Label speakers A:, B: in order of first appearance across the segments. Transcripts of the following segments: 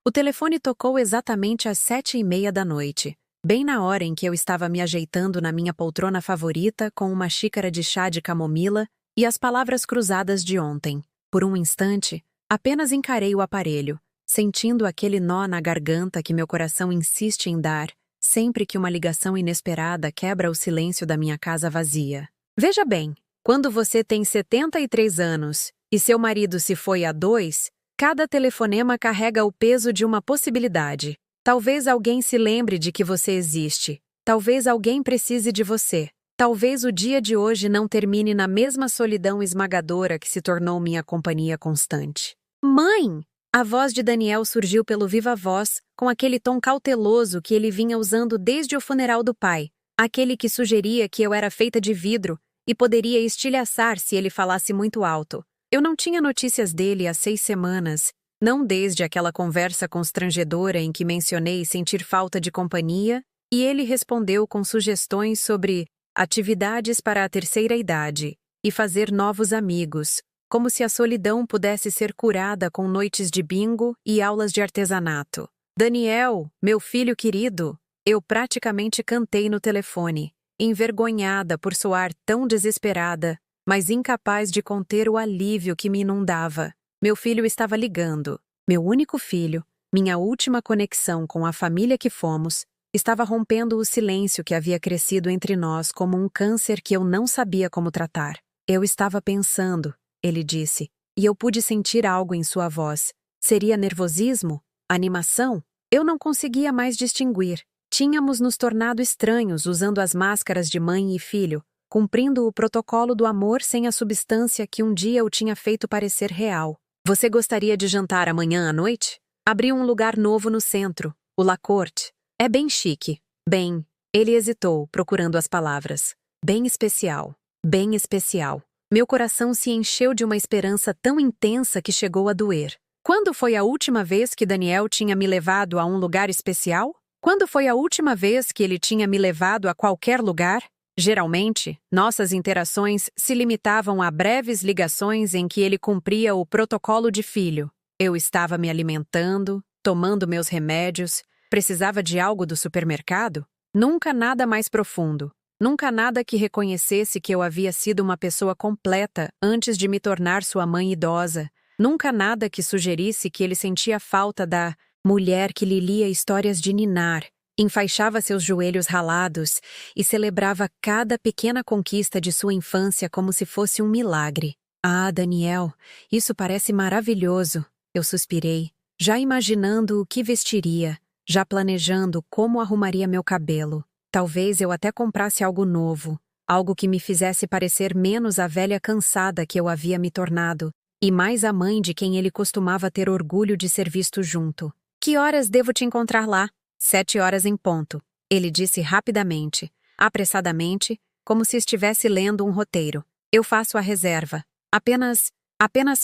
A: O telefone tocou exatamente às 7h30 da noite, bem na hora em que eu estava me ajeitando na minha poltrona favorita com uma xícara de chá de camomila e as palavras cruzadas de ontem. Por um instante, apenas encarei o aparelho, sentindo aquele nó na garganta que meu coração insiste em dar, sempre que uma ligação inesperada quebra o silêncio da minha casa vazia. Veja bem, quando você tem 73 anos e seu marido se foi há 2, cada telefonema carrega o peso de uma possibilidade. Talvez alguém se lembre de que você existe. Talvez alguém precise de você. Talvez o dia de hoje não termine na mesma solidão esmagadora que se tornou minha companhia constante. Mãe! A voz de Daniel surgiu pelo viva-voz, com aquele tom cauteloso que ele vinha usando desde o funeral do pai, aquele que sugeria que eu era feita de vidro e poderia estilhaçar se ele falasse muito alto. Eu não tinha notícias dele há 6 semanas, não desde aquela conversa constrangedora em que mencionei sentir falta de companhia, e ele respondeu com sugestões sobre atividades para a terceira idade e fazer novos amigos, como se a solidão pudesse ser curada com noites de bingo e aulas de artesanato. Daniel, meu filho querido, eu praticamente cantei no telefone, envergonhada por soar tão desesperada, mas incapaz de conter o alívio que me inundava. Meu filho estava ligando. Meu único filho, minha última conexão com a família que fomos, estava rompendo o silêncio que havia crescido entre nós como um câncer que eu não sabia como tratar. Eu estava pensando, ele disse, e eu pude sentir algo em sua voz. Seria nervosismo? Animação? Eu não conseguia mais distinguir. Tínhamos nos tornado estranhos usando as máscaras de mãe e filho, cumprindo o protocolo do amor sem a substância que um dia o tinha feito parecer real. Você gostaria de jantar amanhã à noite? Abri um lugar novo no centro, o La Corte. É bem chique. Bem, ele hesitou, procurando as palavras. Bem especial. Bem especial. Meu coração se encheu de uma esperança tão intensa que chegou a doer. Quando foi a última vez que Daniel tinha me levado a um lugar especial? Quando foi a última vez que ele tinha me levado a qualquer lugar? Geralmente, nossas interações se limitavam a breves ligações em que ele cumpria o protocolo de filho. Eu estava me alimentando, tomando meus remédios, precisava de algo do supermercado? Nunca nada mais profundo. Nunca nada que reconhecesse que eu havia sido uma pessoa completa antes de me tornar sua mãe idosa. Nunca nada que sugerisse que ele sentia falta da mulher que lhe lia histórias de ninar, enfaixava seus joelhos ralados e celebrava cada pequena conquista de sua infância como se fosse um milagre. Ah, Daniel, isso parece maravilhoso, eu suspirei, já imaginando o que vestiria, já planejando como arrumaria meu cabelo. Talvez eu até comprasse algo novo, algo que me fizesse parecer menos a velha cansada que eu havia me tornado, e mais a mãe de quem ele costumava ter orgulho de ser visto junto. Que horas devo te encontrar lá? 7 horas em ponto, ele disse rapidamente, apressadamente, como se estivesse lendo um roteiro. Eu faço a reserva. Apenas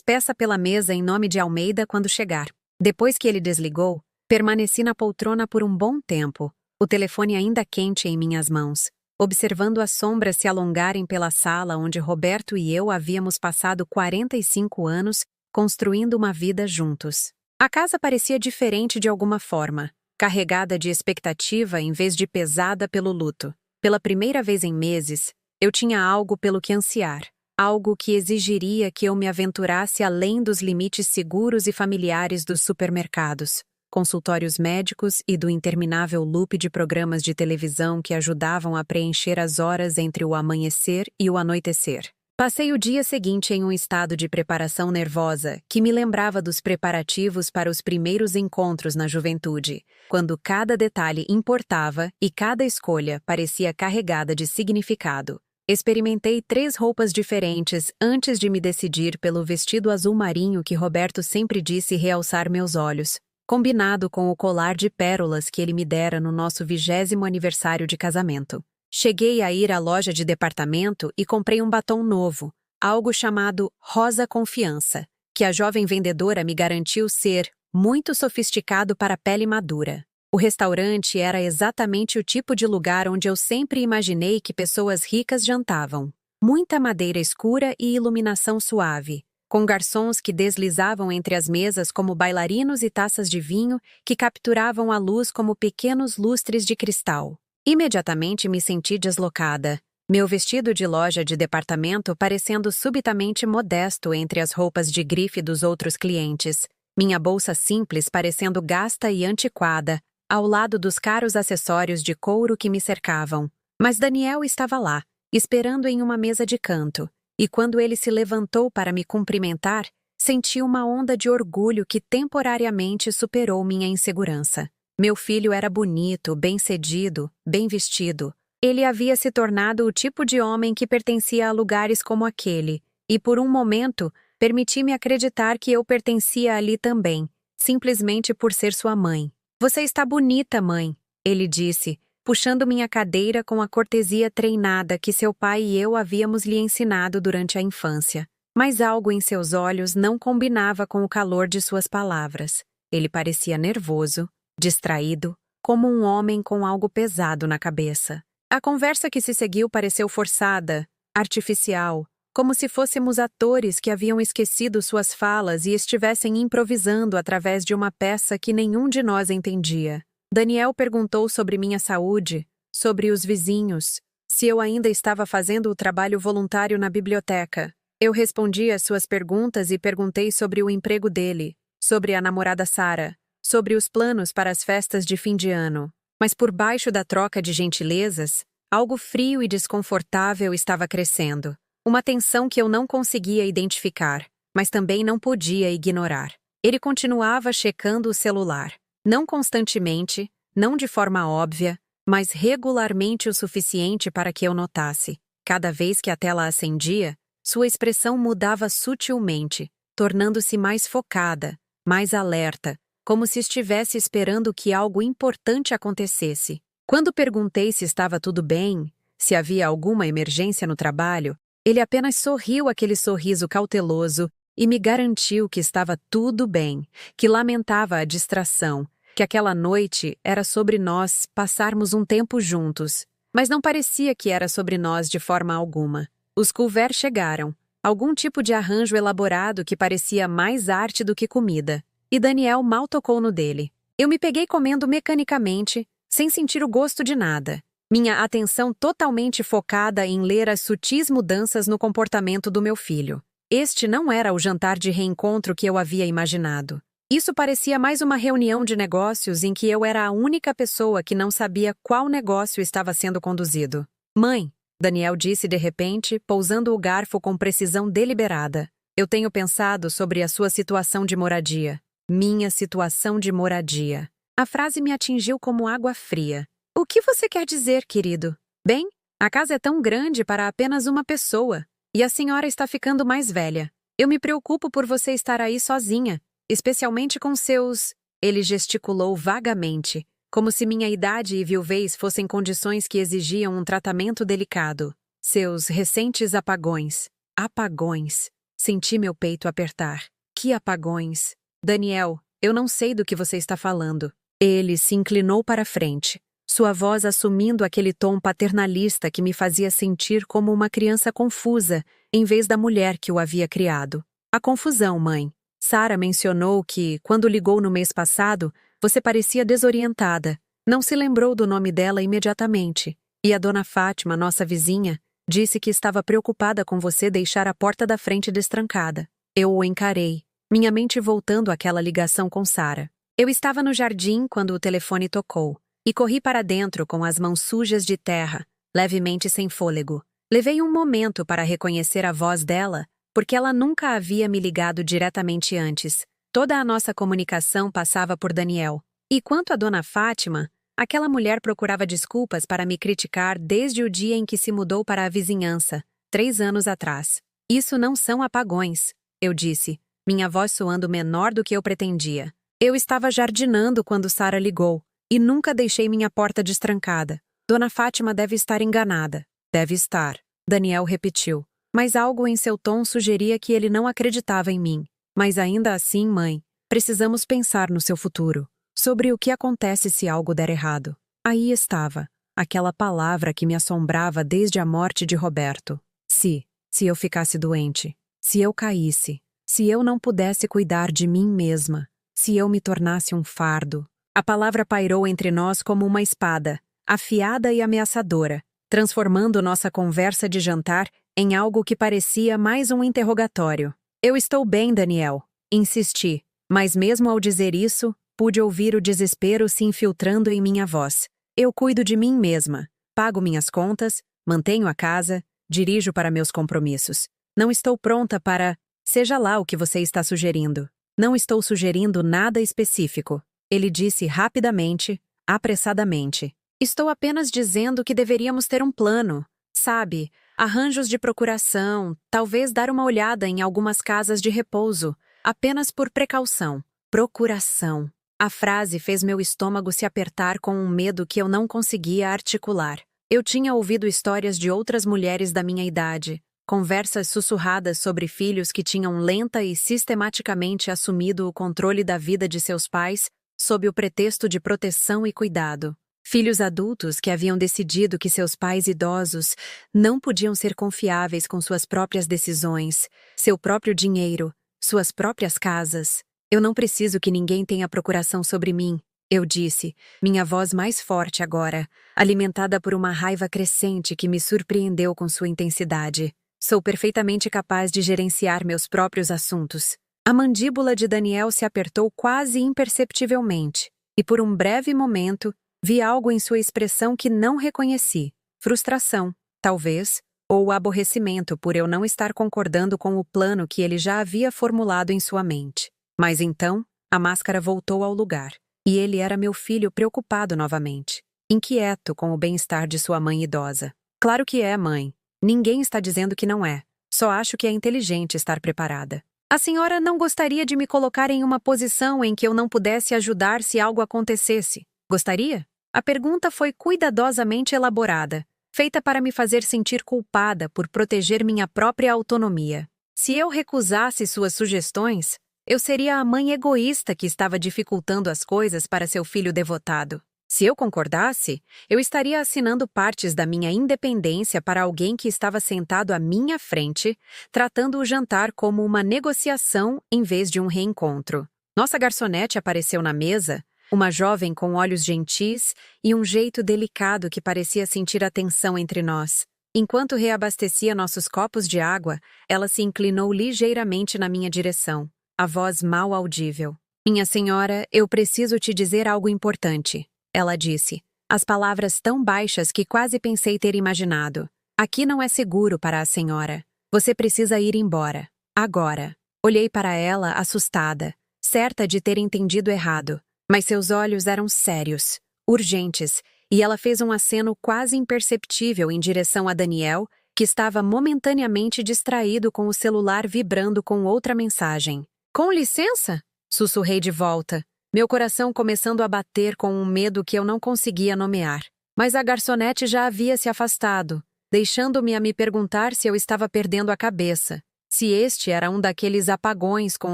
A: peça pela mesa em nome de Almeida quando chegar. Depois que ele desligou, permaneci na poltrona por um bom tempo, o telefone ainda quente em minhas mãos, observando as sombras se alongarem pela sala onde Roberto e eu havíamos passado 45 anos construindo uma vida juntos. A casa parecia diferente de alguma forma, carregada de expectativa em vez de pesada pelo luto. Pela primeira vez em meses, eu tinha algo pelo que ansiar, algo que exigiria que eu me aventurasse além dos limites seguros e familiares dos supermercados, consultórios médicos e do interminável loop de programas de televisão que ajudavam a preencher as horas entre o amanhecer e o anoitecer. Passei o dia seguinte em um estado de preparação nervosa que me lembrava dos preparativos para os primeiros encontros na juventude, quando cada detalhe importava e cada escolha parecia carregada de significado. Experimentei 3 roupas diferentes antes de me decidir pelo vestido azul marinho que Roberto sempre disse realçar meus olhos, combinado com o colar de pérolas que ele me dera no nosso 20º aniversário de casamento. Cheguei a ir à loja de departamento e comprei um batom novo, algo chamado Rosa Confiança, que a jovem vendedora me garantiu ser muito sofisticado para a pele madura. O restaurante era exatamente o tipo de lugar onde eu sempre imaginei que pessoas ricas jantavam. Muita madeira escura e iluminação suave, com garçons que deslizavam entre as mesas como bailarinos e taças de vinho que capturavam a luz como pequenos lustres de cristal. Imediatamente me senti deslocada, meu vestido de loja de departamento parecendo subitamente modesto entre as roupas de grife dos outros clientes, minha bolsa simples parecendo gasta e antiquada, ao lado dos caros acessórios de couro que me cercavam. Mas Daniel estava lá, esperando em uma mesa de canto, e quando ele se levantou para me cumprimentar, senti uma onda de orgulho que temporariamente superou minha insegurança. Meu filho era bonito, bem-cedido, bem vestido. Ele havia se tornado o tipo de homem que pertencia a lugares como aquele, e por um momento, permiti-me acreditar que eu pertencia ali também, simplesmente por ser sua mãe. "Você está bonita, mãe", ele disse, puxando minha cadeira com a cortesia treinada que seu pai e eu havíamos lhe ensinado durante a infância. Mas algo em seus olhos não combinava com o calor de suas palavras. Ele parecia nervoso, distraído, como um homem com algo pesado na cabeça. A conversa que se seguiu pareceu forçada, artificial, como se fôssemos atores que haviam esquecido suas falas e estivessem improvisando através de uma peça que nenhum de nós entendia. Daniel perguntou sobre minha saúde, sobre os vizinhos, se eu ainda estava fazendo o trabalho voluntário na biblioteca. Eu respondi às suas perguntas e perguntei sobre o emprego dele, sobre a namorada Sarah, sobre os planos para as festas de fim de ano. Mas por baixo da troca de gentilezas, algo frio e desconfortável estava crescendo. Uma tensão que eu não conseguia identificar, mas também não podia ignorar. Ele continuava checando o celular. Não constantemente, não de forma óbvia, mas regularmente o suficiente para que eu notasse. Cada vez que a tela acendia, sua expressão mudava sutilmente, tornando-se mais focada, mais alerta, como se estivesse esperando que algo importante acontecesse. Quando perguntei se estava tudo bem, se havia alguma emergência no trabalho, ele apenas sorriu aquele sorriso cauteloso e me garantiu que estava tudo bem, que lamentava a distração, que aquela noite era sobre nós passarmos um tempo juntos, mas não parecia que era sobre nós de forma alguma. Os couverts chegaram, algum tipo de arranjo elaborado que parecia mais arte do que comida, e Daniel mal tocou no dele. Eu me peguei comendo mecanicamente, sem sentir o gosto de nada, minha atenção totalmente focada em ler as sutis mudanças no comportamento do meu filho. Este não era o jantar de reencontro que eu havia imaginado. Isso parecia mais uma reunião de negócios em que eu era a única pessoa que não sabia qual negócio estava sendo conduzido. "Mãe", Daniel disse de repente, pousando o garfo com precisão deliberada, "eu tenho pensado sobre a sua situação de moradia." Minha situação de moradia. A frase me atingiu como água fria. "O que você quer dizer, querido?" "Bem, a casa é tão grande para apenas uma pessoa, e a senhora está ficando mais velha. Eu me preocupo por você estar aí sozinha, especialmente com seus..." Ele gesticulou vagamente, como se minha idade e viuvez fossem condições que exigiam um tratamento delicado. "Seus recentes apagões." Apagões. Senti meu peito apertar. Que apagões? "Daniel, eu não sei do que você está falando." Ele se inclinou para a frente, sua voz assumindo aquele tom paternalista que me fazia sentir como uma criança confusa, em vez da mulher que o havia criado. "A confusão, mãe. Sarah mencionou que, quando ligou no mês passado, você parecia desorientada. Não se lembrou do nome dela imediatamente. E a dona Fátima, nossa vizinha, disse que estava preocupada com você deixar a porta da frente destrancada." Eu o encarei, minha mente voltando àquela ligação com Sarah. Eu estava no jardim quando o telefone tocou, e corri para dentro com as mãos sujas de terra, levemente sem fôlego. Levei um momento para reconhecer a voz dela, porque ela nunca havia me ligado diretamente antes. Toda a nossa comunicação passava por Daniel. E quanto à dona Fátima, aquela mulher procurava desculpas para me criticar desde o dia em que se mudou para a vizinhança, 3 anos atrás. "Isso não são apagões", eu disse, minha voz soando menor do que eu pretendia. "Eu estava jardinando quando Sarah ligou, e nunca deixei minha porta destrancada. Dona Fátima deve estar enganada." "Deve estar", Daniel repetiu, mas algo em seu tom sugeria que ele não acreditava em mim. "Mas ainda assim, mãe, precisamos pensar no seu futuro, sobre o que acontece se algo der errado." Aí estava, aquela palavra que me assombrava desde a morte de Roberto. Se eu ficasse doente, se eu caísse, Se eu não pudesse cuidar de mim mesma, se eu me tornasse um fardo. A palavra pairou entre nós como uma espada, afiada e ameaçadora, transformando nossa conversa de jantar em algo que parecia mais um interrogatório. Eu estou bem, Daniel, insisti, mas mesmo ao dizer isso, pude ouvir o desespero se infiltrando em minha voz. Eu cuido de mim mesma, pago minhas contas, mantenho a casa, dirijo para meus compromissos. Não estou pronta para... Seja lá o que você está sugerindo. Não estou sugerindo nada específico. Ele disse rapidamente, apressadamente. Estou apenas dizendo que deveríamos ter um plano. Sabe, arranjos de procuração, talvez dar uma olhada em algumas casas de repouso, apenas por precaução. Procuração. A frase fez meu estômago se apertar com um medo que eu não conseguia articular. Eu tinha ouvido histórias de outras mulheres da minha idade, conversas sussurradas sobre filhos que tinham lenta e sistematicamente assumido o controle da vida de seus pais sob o pretexto de proteção e cuidado. Filhos adultos que haviam decidido que seus pais idosos não podiam ser confiáveis com suas próprias decisões, seu próprio dinheiro, suas próprias casas. Eu não preciso que ninguém tenha procuração sobre mim, eu disse, minha voz mais forte agora, alimentada por uma raiva crescente que me surpreendeu com sua intensidade. Sou perfeitamente capaz de gerenciar meus próprios assuntos. A mandíbula de Daniel se apertou quase imperceptivelmente, e por um breve momento, vi algo em sua expressão que não reconheci. Frustração, talvez, ou aborrecimento por eu não estar concordando com o plano que ele já havia formulado em sua mente. Mas então, a máscara voltou ao lugar, e ele era meu filho preocupado novamente, inquieto com o bem-estar de sua mãe idosa. Claro que é, mãe. Ninguém está dizendo que não é. Só acho que é inteligente estar preparada. A senhora não gostaria de me colocar em uma posição em que eu não pudesse ajudar se algo acontecesse? Gostaria? A pergunta foi cuidadosamente elaborada, feita para me fazer sentir culpada por proteger minha própria autonomia. Se eu recusasse suas sugestões, eu seria a mãe egoísta que estava dificultando as coisas para seu filho devotado. Se eu concordasse, eu estaria assinando partes da minha independência para alguém que estava sentado à minha frente, tratando o jantar como uma negociação em vez de um reencontro. Nossa garçonete apareceu na mesa, uma jovem com olhos gentis e um jeito delicado que parecia sentir a tensão entre nós. Enquanto reabastecia nossos copos de água, ela se inclinou ligeiramente na minha direção, a voz mal audível. Minha senhora, eu preciso te dizer algo importante. Ela disse, as palavras tão baixas que quase pensei ter imaginado. Aqui não é seguro para a senhora. Você precisa ir embora. Agora. Olhei para ela, assustada, certa de ter entendido errado. Mas seus olhos eram sérios, urgentes, e ela fez um aceno quase imperceptível em direção a Daniel, que estava momentaneamente distraído com o celular vibrando com outra mensagem. Com licença? Sussurrei de volta. Meu coração começando a bater com um medo que eu não conseguia nomear. Mas a garçonete já havia se afastado, deixando-me a me perguntar se eu estava perdendo a cabeça, se este era um daqueles apagões com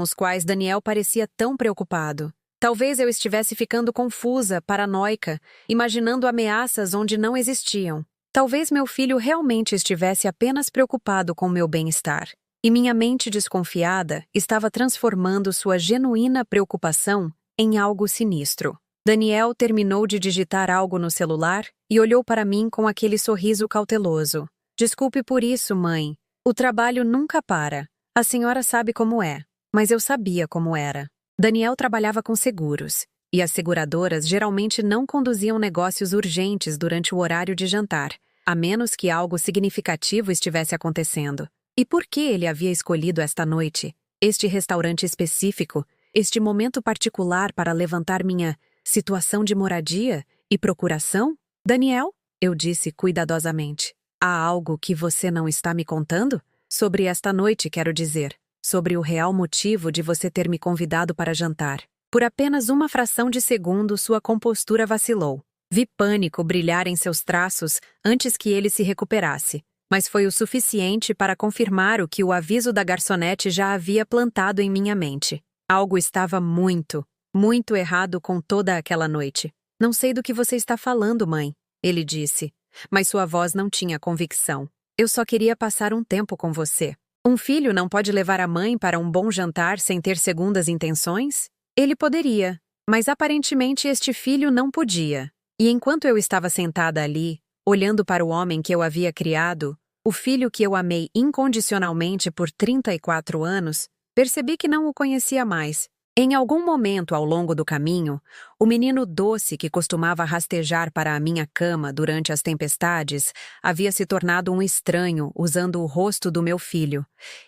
A: os quais Daniel parecia tão preocupado. Talvez eu estivesse ficando confusa, paranoica, imaginando ameaças onde não existiam. Talvez meu filho realmente estivesse apenas preocupado com meu bem-estar. E minha mente desconfiada estava transformando sua genuína preocupação em algo sinistro. Daniel terminou de digitar algo no celular e olhou para mim com aquele sorriso cauteloso. Desculpe por isso, mãe. O trabalho nunca para. A senhora sabe como é. Mas eu sabia como era. Daniel trabalhava com seguros, e as seguradoras geralmente não conduziam negócios urgentes durante o horário de jantar, a menos que algo significativo estivesse acontecendo. E por que ele havia escolhido esta noite, este restaurante específico, este momento particular para levantar minha situação de moradia e procuração? Daniel, eu disse cuidadosamente, há algo que você não está me contando? Sobre esta noite, quero dizer. Sobre o real motivo de você ter me convidado para jantar. Por apenas uma fração de segundo, sua compostura vacilou. Vi pânico brilhar em seus traços antes que ele se recuperasse, mas foi o suficiente para confirmar o que o aviso da garçonete já havia plantado em minha mente. Algo estava muito, muito errado com toda aquela noite. Não sei do que você está falando, mãe, ele disse, mas sua voz não tinha convicção. Eu só queria passar um tempo com você. Um filho não pode levar a mãe para um bom jantar sem ter segundas intenções? Ele poderia, mas aparentemente este filho não podia. E enquanto eu estava sentada ali, olhando para o homem que eu havia criado, o filho que eu amei incondicionalmente por 34 anos, percebi que não o conhecia mais. Em algum momento ao longo do caminho, o menino doce que costumava rastejar para a minha cama durante as tempestades havia se tornado um estranho usando o rosto do meu filho.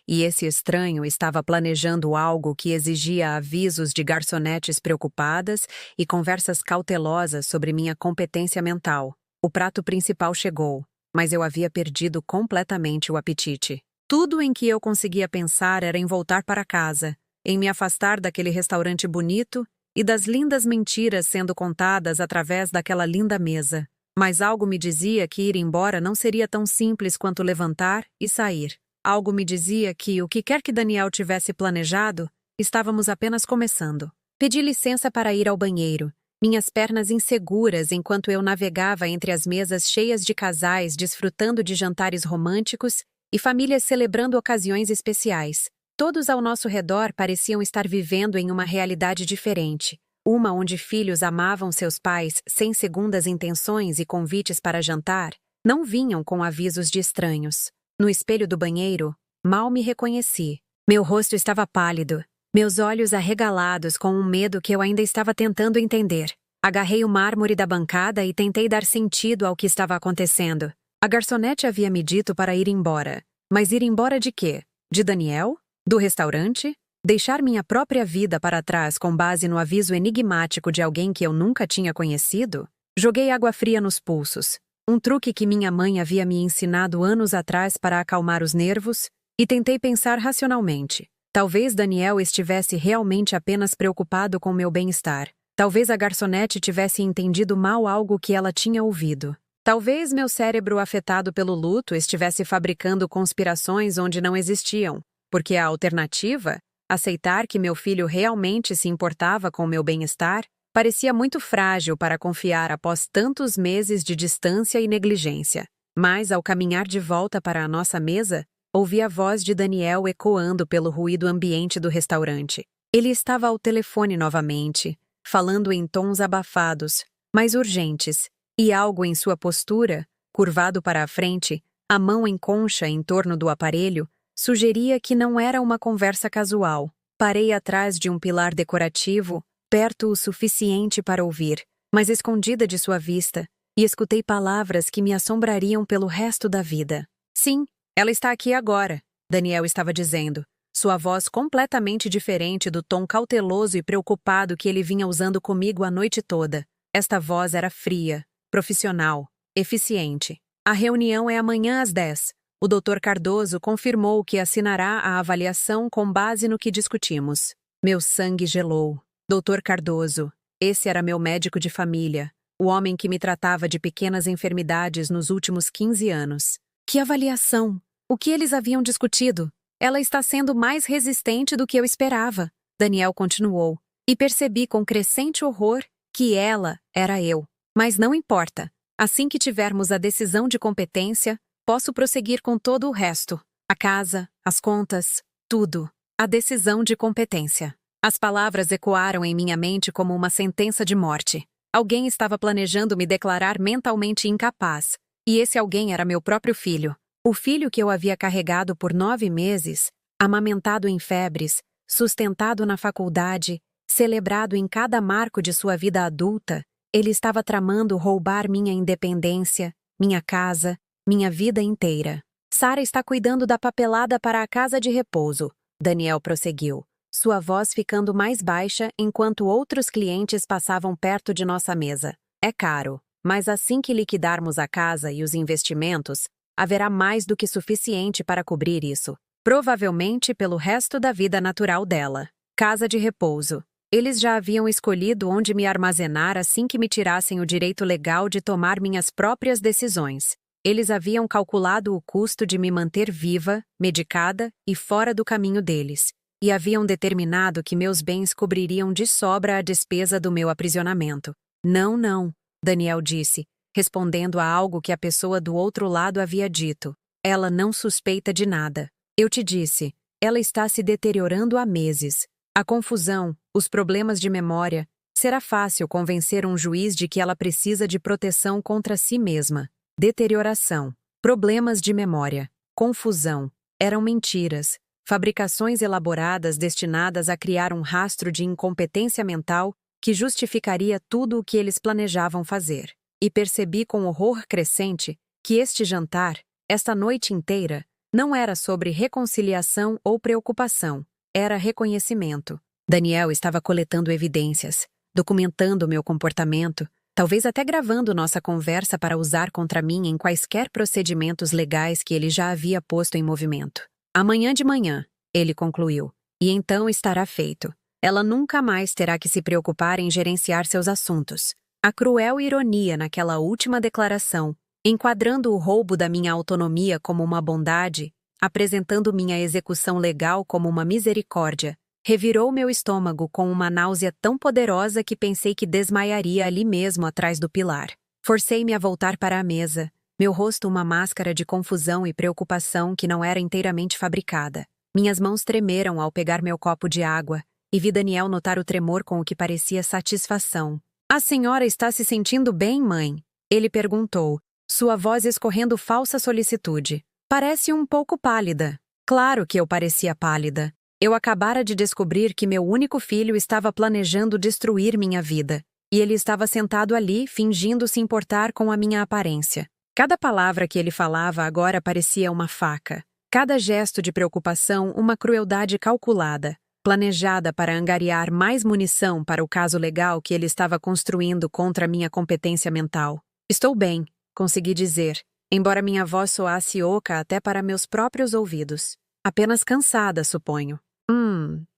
A: E esse estranho estava planejando algo que exigia avisos de garçonetes preocupadas e conversas cautelosas sobre minha competência mental. O prato principal chegou, mas eu havia perdido completamente o apetite. Tudo em que eu conseguia pensar era em voltar para casa, em me afastar daquele restaurante bonito e das lindas mentiras sendo contadas através daquela linda mesa. Mas algo me dizia que ir embora não seria tão simples quanto levantar e sair. Algo me dizia que, o que quer que Daniel tivesse planejado, estávamos apenas começando. Pedi licença para ir ao banheiro, minhas pernas inseguras enquanto eu navegava entre as mesas cheias de casais desfrutando de jantares românticos e famílias celebrando ocasiões especiais. Todos ao nosso redor pareciam estar vivendo em uma realidade diferente, uma onde filhos amavam seus pais sem segundas intenções e convites para jantar, não vinham com avisos de estranhos. No espelho do banheiro, mal me reconheci. Meu rosto estava pálido, meus olhos arregalados com um medo que eu ainda estava tentando entender. Agarrei o mármore da bancada e tentei dar sentido ao que estava acontecendo. A garçonete havia me dito para ir embora. Mas ir embora de quê? De Daniel? Do restaurante? Deixar minha própria vida para trás com base no aviso enigmático de alguém que eu nunca tinha conhecido? Joguei água fria nos pulsos, um truque que minha mãe havia me ensinado anos atrás para acalmar os nervos, e tentei pensar racionalmente. Talvez Daniel estivesse realmente apenas preocupado com meu bem-estar. Talvez a garçonete tivesse entendido mal algo que ela tinha ouvido. Talvez meu cérebro afetado pelo luto estivesse fabricando conspirações onde não existiam. Porque a alternativa, aceitar que meu filho realmente se importava com meu bem-estar, parecia muito frágil para confiar após tantos meses de distância e negligência. Mas, ao caminhar de volta para a nossa mesa, ouvi a voz de Daniel ecoando pelo ruído ambiente do restaurante. Ele estava ao telefone novamente, falando em tons abafados, mas urgentes, e algo em sua postura, curvado para a frente, a mão em concha em torno do aparelho, sugeria que não era uma conversa casual. Parei atrás de um pilar decorativo, perto o suficiente para ouvir, mas escondida de sua vista, e escutei palavras que me assombrariam pelo resto da vida. Sim, ela está aqui agora, Daniel estava dizendo, sua voz completamente diferente do tom cauteloso e preocupado que ele vinha usando comigo a noite toda. Esta voz era fria, profissional, eficiente. A reunião é amanhã às 10. O Dr. Cardoso confirmou que assinará a avaliação com base no que discutimos. Meu sangue gelou. Dr. Cardoso, esse era meu médico de família, o homem que me tratava de pequenas enfermidades nos últimos 15 anos. Que avaliação? O que eles haviam discutido? Ela está sendo mais resistente do que eu esperava, Daniel continuou, e percebi com crescente horror que ela era eu. Mas não importa. Assim que tivermos a decisão de competência, posso prosseguir com todo o resto. A casa, as contas, tudo. A decisão de competência. As palavras ecoaram em minha mente como uma sentença de morte. Alguém estava planejando me declarar mentalmente incapaz. E esse alguém era meu próprio filho. O filho que eu havia carregado por 9 meses, amamentado em febres, sustentado na faculdade, celebrado em cada marco de sua vida adulta, ele estava tramando roubar minha independência, minha casa, minha vida inteira. Sara está cuidando da papelada para a casa de repouso, Daniel prosseguiu, sua voz ficando mais baixa enquanto outros clientes passavam perto de nossa mesa. É caro, mas assim que liquidarmos a casa e os investimentos, haverá mais do que suficiente para cobrir isso, provavelmente pelo resto da vida natural dela. Casa de repouso. Eles já haviam escolhido onde me armazenar assim que me tirassem o direito legal de tomar minhas próprias decisões. Eles haviam calculado o custo de me manter viva, medicada e fora do caminho deles, e haviam determinado que meus bens cobririam de sobra a despesa do meu aprisionamento. Não, não, Daniel disse, respondendo a algo que a pessoa do outro lado havia dito. Ela não suspeita de nada. Eu te disse, ela está se deteriorando há meses. A confusão, os problemas de memória. Será fácil convencer um juiz de que ela precisa de proteção contra si mesma. Deterioração, problemas de memória, confusão. Eram mentiras, fabricações elaboradas destinadas a criar um rastro de incompetência mental que justificaria tudo o que eles planejavam fazer. E percebi com horror crescente que este jantar, esta noite inteira, não era sobre reconciliação ou preocupação, era reconhecimento. Daniel estava coletando evidências, documentando meu comportamento, talvez até gravando nossa conversa para usar contra mim em quaisquer procedimentos legais que ele já havia posto em movimento. Amanhã de manhã, ele concluiu, e então estará feito. Ela nunca mais terá que se preocupar em gerenciar seus assuntos. A cruel ironia naquela última declaração, enquadrando o roubo da minha autonomia como uma bondade, apresentando minha execução legal como uma misericórdia, revirou meu estômago com uma náusea tão poderosa que pensei que desmaiaria ali mesmo atrás do pilar. Forcei-me a voltar para a mesa, meu rosto uma máscara de confusão e preocupação que não era inteiramente fabricada. Minhas mãos tremeram ao pegar meu copo de água, e vi Daniel notar o tremor com o que parecia satisfação. "A senhora está se sentindo bem, mãe?" Ele perguntou, sua voz escorrendo falsa solicitude. "Parece um pouco pálida." Claro que eu parecia pálida. Eu acabara de descobrir que meu único filho estava planejando destruir minha vida, e ele estava sentado ali, fingindo se importar com a minha aparência. Cada palavra que ele falava agora parecia uma faca. Cada gesto de preocupação, uma crueldade calculada, planejada para angariar mais munição para o caso legal que ele estava construindo contra minha competência mental. "Estou bem", consegui dizer, embora minha voz soasse oca até para meus próprios ouvidos. "Apenas cansada, suponho."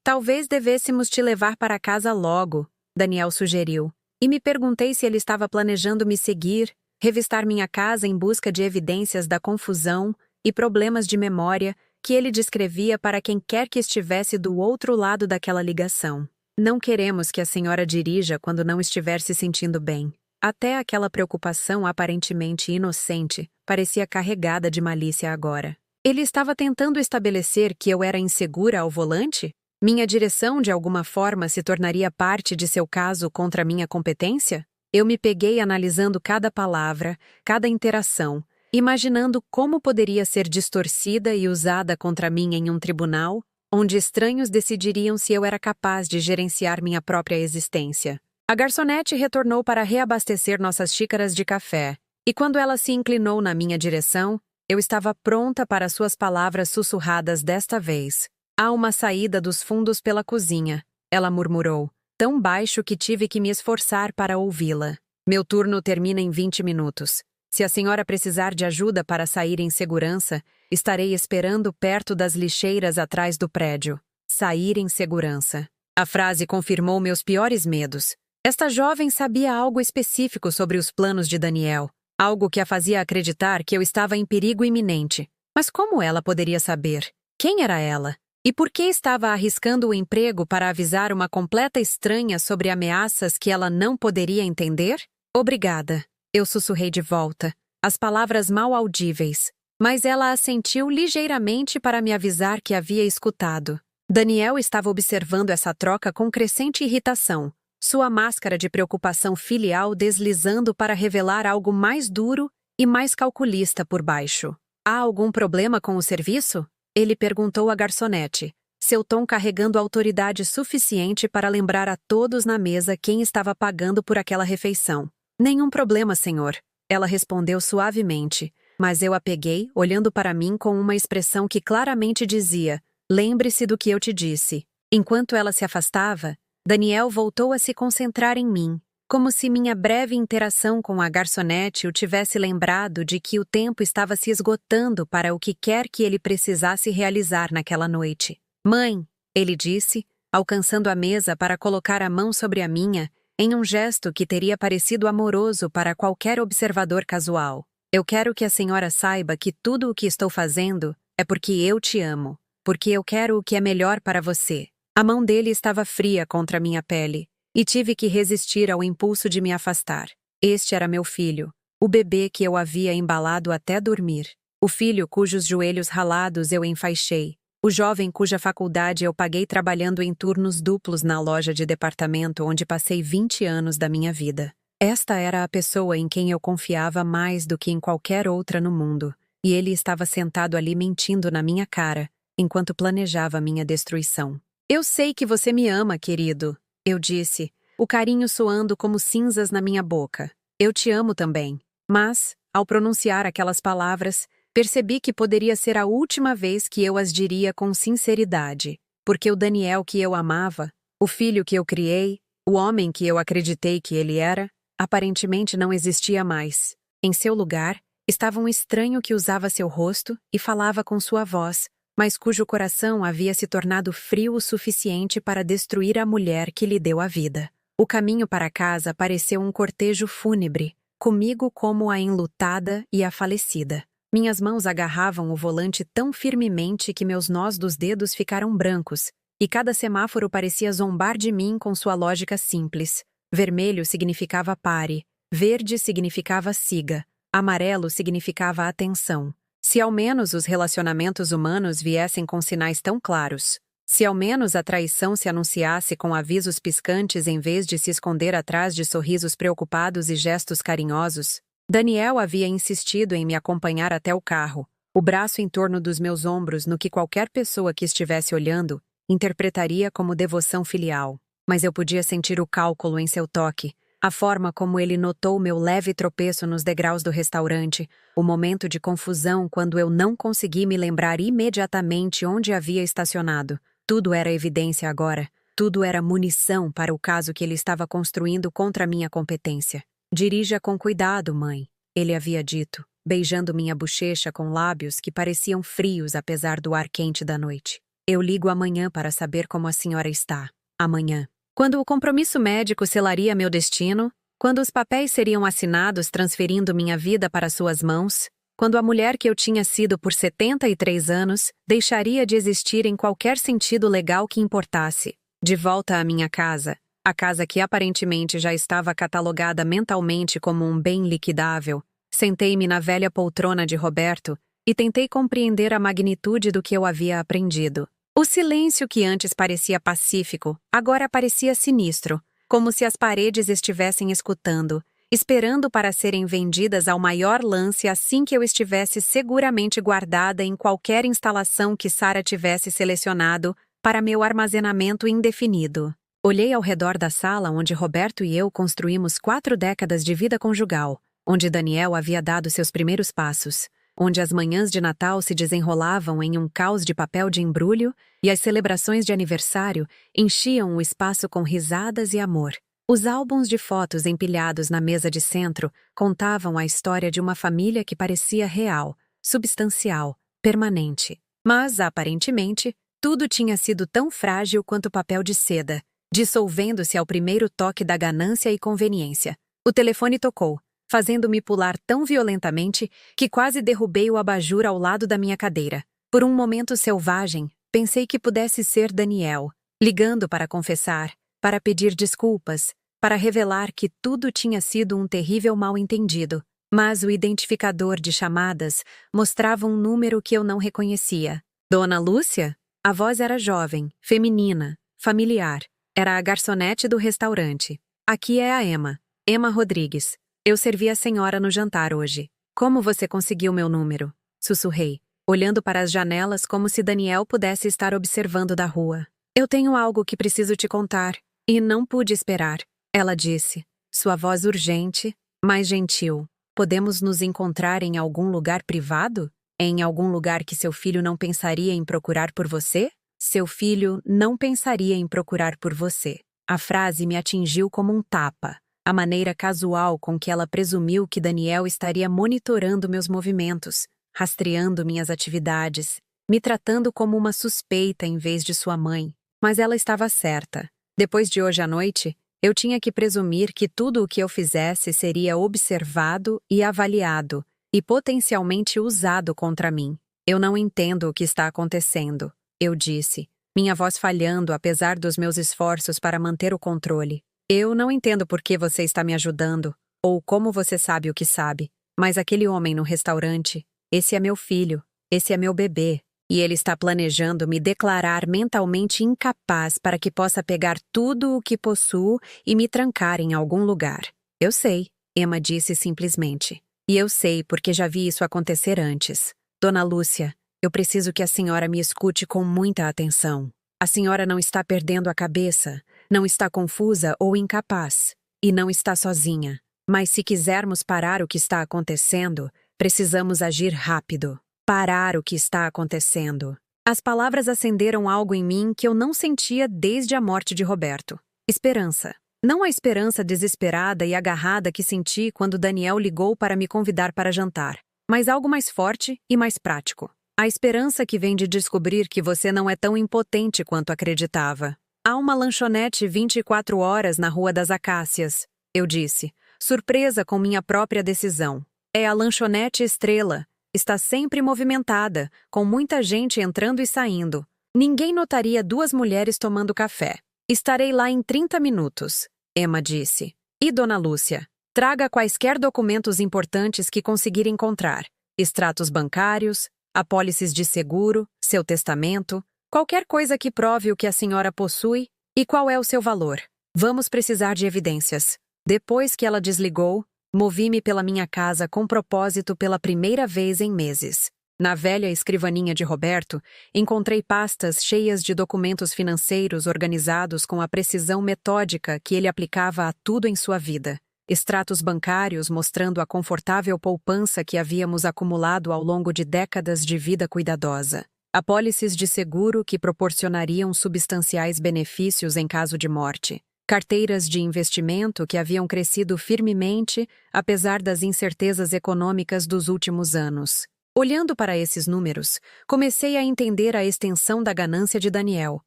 A: Talvez devêssemos te levar para casa logo", Daniel sugeriu. E me perguntei se ele estava planejando me seguir, revistar minha casa em busca de evidências da confusão e problemas de memória que ele descrevia para quem quer que estivesse do outro lado daquela ligação. "Não queremos que a senhora dirija quando não estiver se sentindo bem." Até aquela preocupação aparentemente inocente parecia carregada de malícia agora. Ele estava tentando estabelecer que eu era insegura ao volante? Minha direção, de alguma forma, se tornaria parte de seu caso contra minha competência? Eu me peguei analisando cada palavra, cada interação, imaginando como poderia ser distorcida e usada contra mim em um tribunal, onde estranhos decidiriam se eu era capaz de gerenciar minha própria existência. A garçonete retornou para reabastecer nossas xícaras de café, e quando ela se inclinou na minha direção, eu estava pronta para suas palavras sussurradas desta vez. "Há uma saída dos fundos pela cozinha", ela murmurou, tão baixo que tive que me esforçar para ouvi-la. "Meu turno termina em 20 minutos. Se a senhora precisar de ajuda para sair em segurança, estarei esperando perto das lixeiras atrás do prédio." Sair em segurança. A frase confirmou meus piores medos. Esta jovem sabia algo específico sobre os planos de Daniel, algo que a fazia acreditar que eu estava em perigo iminente. Mas como ela poderia saber? Quem era ela? E por que estava arriscando o emprego para avisar uma completa estranha sobre ameaças que ela não poderia entender? "Obrigada", eu sussurrei de volta, as palavras mal audíveis, mas ela assentiu ligeiramente para me avisar que havia escutado. Daniel estava observando essa troca com crescente irritação, sua máscara de preocupação filial deslizando para revelar algo mais duro e mais calculista por baixo. "Há algum problema com o serviço?" Ele perguntou à garçonete, seu tom carregando autoridade suficiente para lembrar a todos na mesa quem estava pagando por aquela refeição. "Nenhum problema, senhor", ela respondeu suavemente, mas eu a peguei, olhando para mim com uma expressão que claramente dizia: "Lembre-se do que eu te disse." Enquanto ela se afastava, Daniel voltou a se concentrar em mim, como se minha breve interação com a garçonete o tivesse lembrado de que o tempo estava se esgotando para o que quer que ele precisasse realizar naquela noite. "Mãe", ele disse, alcançando a mesa para colocar a mão sobre a minha, em um gesto que teria parecido amoroso para qualquer observador casual. "Eu quero que a senhora saiba que tudo o que estou fazendo é porque eu te amo, porque eu quero o que é melhor para você." A mão dele estava fria contra minha pele, e tive que resistir ao impulso de me afastar. Este era meu filho, o bebê que eu havia embalado até dormir. O filho cujos joelhos ralados eu enfaixei. O jovem cuja faculdade eu paguei trabalhando em turnos duplos na loja de departamento onde passei 20 anos da minha vida. Esta era a pessoa em quem eu confiava mais do que em qualquer outra no mundo, e ele estava sentado ali mentindo na minha cara, enquanto planejava minha destruição. Eu sei que você me ama, querido, eu disse, o carinho soando como cinzas na minha boca. Eu te amo também. Mas, ao pronunciar aquelas palavras, percebi que poderia ser a última vez que eu as diria com sinceridade, porque o Daniel que eu amava, o filho que eu criei, o homem que eu acreditei que ele era, aparentemente não existia mais. Em seu lugar, estava um estranho que usava seu rosto e falava com sua voz, mas cujo coração havia se tornado frio o suficiente para destruir a mulher que lhe deu a vida. O caminho para casa pareceu um cortejo fúnebre, comigo como a enlutada e a falecida. Minhas mãos agarravam o volante tão firmemente que meus nós dos dedos ficaram brancos, e cada semáforo parecia zombar de mim com sua lógica simples. Vermelho significava pare, verde significava siga, amarelo significava atenção. Se ao menos os relacionamentos humanos viessem com sinais tão claros, se ao menos a traição se anunciasse com avisos piscantes em vez de se esconder atrás de sorrisos preocupados e gestos carinhosos. Daniel havia insistido em me acompanhar até o carro, o braço em torno dos meus ombros no que qualquer pessoa que estivesse olhando interpretaria como devoção filial. Mas eu podia sentir o cálculo em seu toque, a forma como ele notou meu leve tropeço nos degraus do restaurante, o momento de confusão quando eu não consegui me lembrar imediatamente onde havia estacionado. Tudo era evidência agora, tudo era munição para o caso que ele estava construindo contra minha competência. Dirija com cuidado, mãe, ele havia dito, beijando minha bochecha com lábios que pareciam frios apesar do ar quente da noite. Eu ligo amanhã para saber como a senhora está. Amanhã. Quando o compromisso médico selaria meu destino, quando os papéis seriam assinados transferindo minha vida para suas mãos, quando a mulher que eu tinha sido por 73 anos deixaria de existir em qualquer sentido legal que importasse. De volta à minha casa, a casa que aparentemente já estava catalogada mentalmente como um bem liquidável, sentei-me na velha poltrona de Roberto e tentei compreender a magnitude do que eu havia aprendido. O silêncio que antes parecia pacífico, agora parecia sinistro, como se as paredes estivessem escutando, esperando para serem vendidas ao maior lance assim que eu estivesse seguramente guardada em qualquer instalação que Sara tivesse selecionado para meu armazenamento indefinido. Olhei ao redor da sala onde Roberto e eu construímos 4 décadas de vida conjugal, onde Daniel havia dado seus primeiros passos, onde as manhãs de Natal se desenrolavam em um caos de papel de embrulho e as celebrações de aniversário enchiam o espaço com risadas e amor. Os álbuns de fotos empilhados na mesa de centro contavam a história de uma família que parecia real, substancial, permanente. Mas, aparentemente, tudo tinha sido tão frágil quanto papel de seda, dissolvendo-se ao primeiro toque da ganância e conveniência. O telefone tocou, fazendo-me pular tão violentamente que quase derrubei o abajur ao lado da minha cadeira. Por um momento selvagem, pensei que pudesse ser Daniel, ligando para confessar, para pedir desculpas, para revelar que tudo tinha sido um terrível mal-entendido. Mas o identificador de chamadas mostrava um número que eu não reconhecia. Dona Lúcia? A voz era jovem, feminina, familiar. Era a garçonete do restaurante. Aqui é a Emma. Emma Rodrigues. Eu servi a senhora no jantar hoje. Como você conseguiu meu número? Sussurrei, olhando para as janelas como se Daniel pudesse estar observando da rua. Eu tenho algo que preciso te contar, e não pude esperar, ela disse, sua voz urgente, mas gentil. Podemos nos encontrar em algum lugar privado? Em algum lugar que seu filho não pensaria em procurar por você? Seu filho não pensaria em procurar por você. A frase me atingiu como um tapa. A maneira casual com que ela presumiu que Daniel estaria monitorando meus movimentos, rastreando minhas atividades, me tratando como uma suspeita em vez de sua mãe. Mas ela estava certa. Depois de hoje à noite, eu tinha que presumir que tudo o que eu fizesse seria observado e avaliado, e potencialmente usado contra mim. Eu não entendo o que está acontecendo, eu disse, minha voz falhando apesar dos meus esforços para manter o controle. Eu não entendo por que você está me ajudando, ou como você sabe o que sabe, mas aquele homem no restaurante, Esse é meu filho. Esse é meu bebê. E ele está planejando me declarar mentalmente incapaz para que possa pegar tudo o que possuo e me trancar em algum lugar. Eu sei, Emma disse simplesmente. E eu sei porque já vi isso acontecer antes. Dona Lúcia, eu preciso que a senhora me escute com muita atenção. A senhora não está perdendo a cabeça, não está confusa ou incapaz, e não está sozinha. Mas se quisermos parar o que está acontecendo, precisamos agir rápido. Parar o que está acontecendo. As palavras acenderam algo em mim que eu não sentia desde a morte de Roberto. Esperança. Não a esperança desesperada e agarrada que senti quando Daniel ligou para me convidar para jantar, mas algo mais forte e mais prático. A esperança que vem de descobrir que você não é tão impotente quanto acreditava. Há uma lanchonete 24 horas na Rua das Acácias, eu disse, surpresa com minha própria decisão. É a lanchonete Estrela. Está sempre movimentada, com muita gente entrando e saindo. Ninguém notaria duas mulheres tomando café. Estarei lá em 30 minutos, Emma disse. E Dona Lúcia? Traga quaisquer documentos importantes que conseguir encontrar. Extratos bancários, apólices de seguro, seu testamento, qualquer coisa que prove o que a senhora possui e qual é o seu valor. Vamos precisar de evidências. Depois que ela desligou, movi-me pela minha casa com propósito pela primeira vez em meses. Na velha escrivaninha de Roberto, encontrei pastas cheias de documentos financeiros organizados com a precisão metódica que ele aplicava a tudo em sua vida. Extratos bancários mostrando a confortável poupança que havíamos acumulado ao longo de décadas de vida cuidadosa. Apólices de seguro que proporcionariam substanciais benefícios em caso de morte. Carteiras de investimento que haviam crescido firmemente, apesar das incertezas econômicas dos últimos anos. Olhando para esses números, comecei a entender a extensão da ganância de Daniel.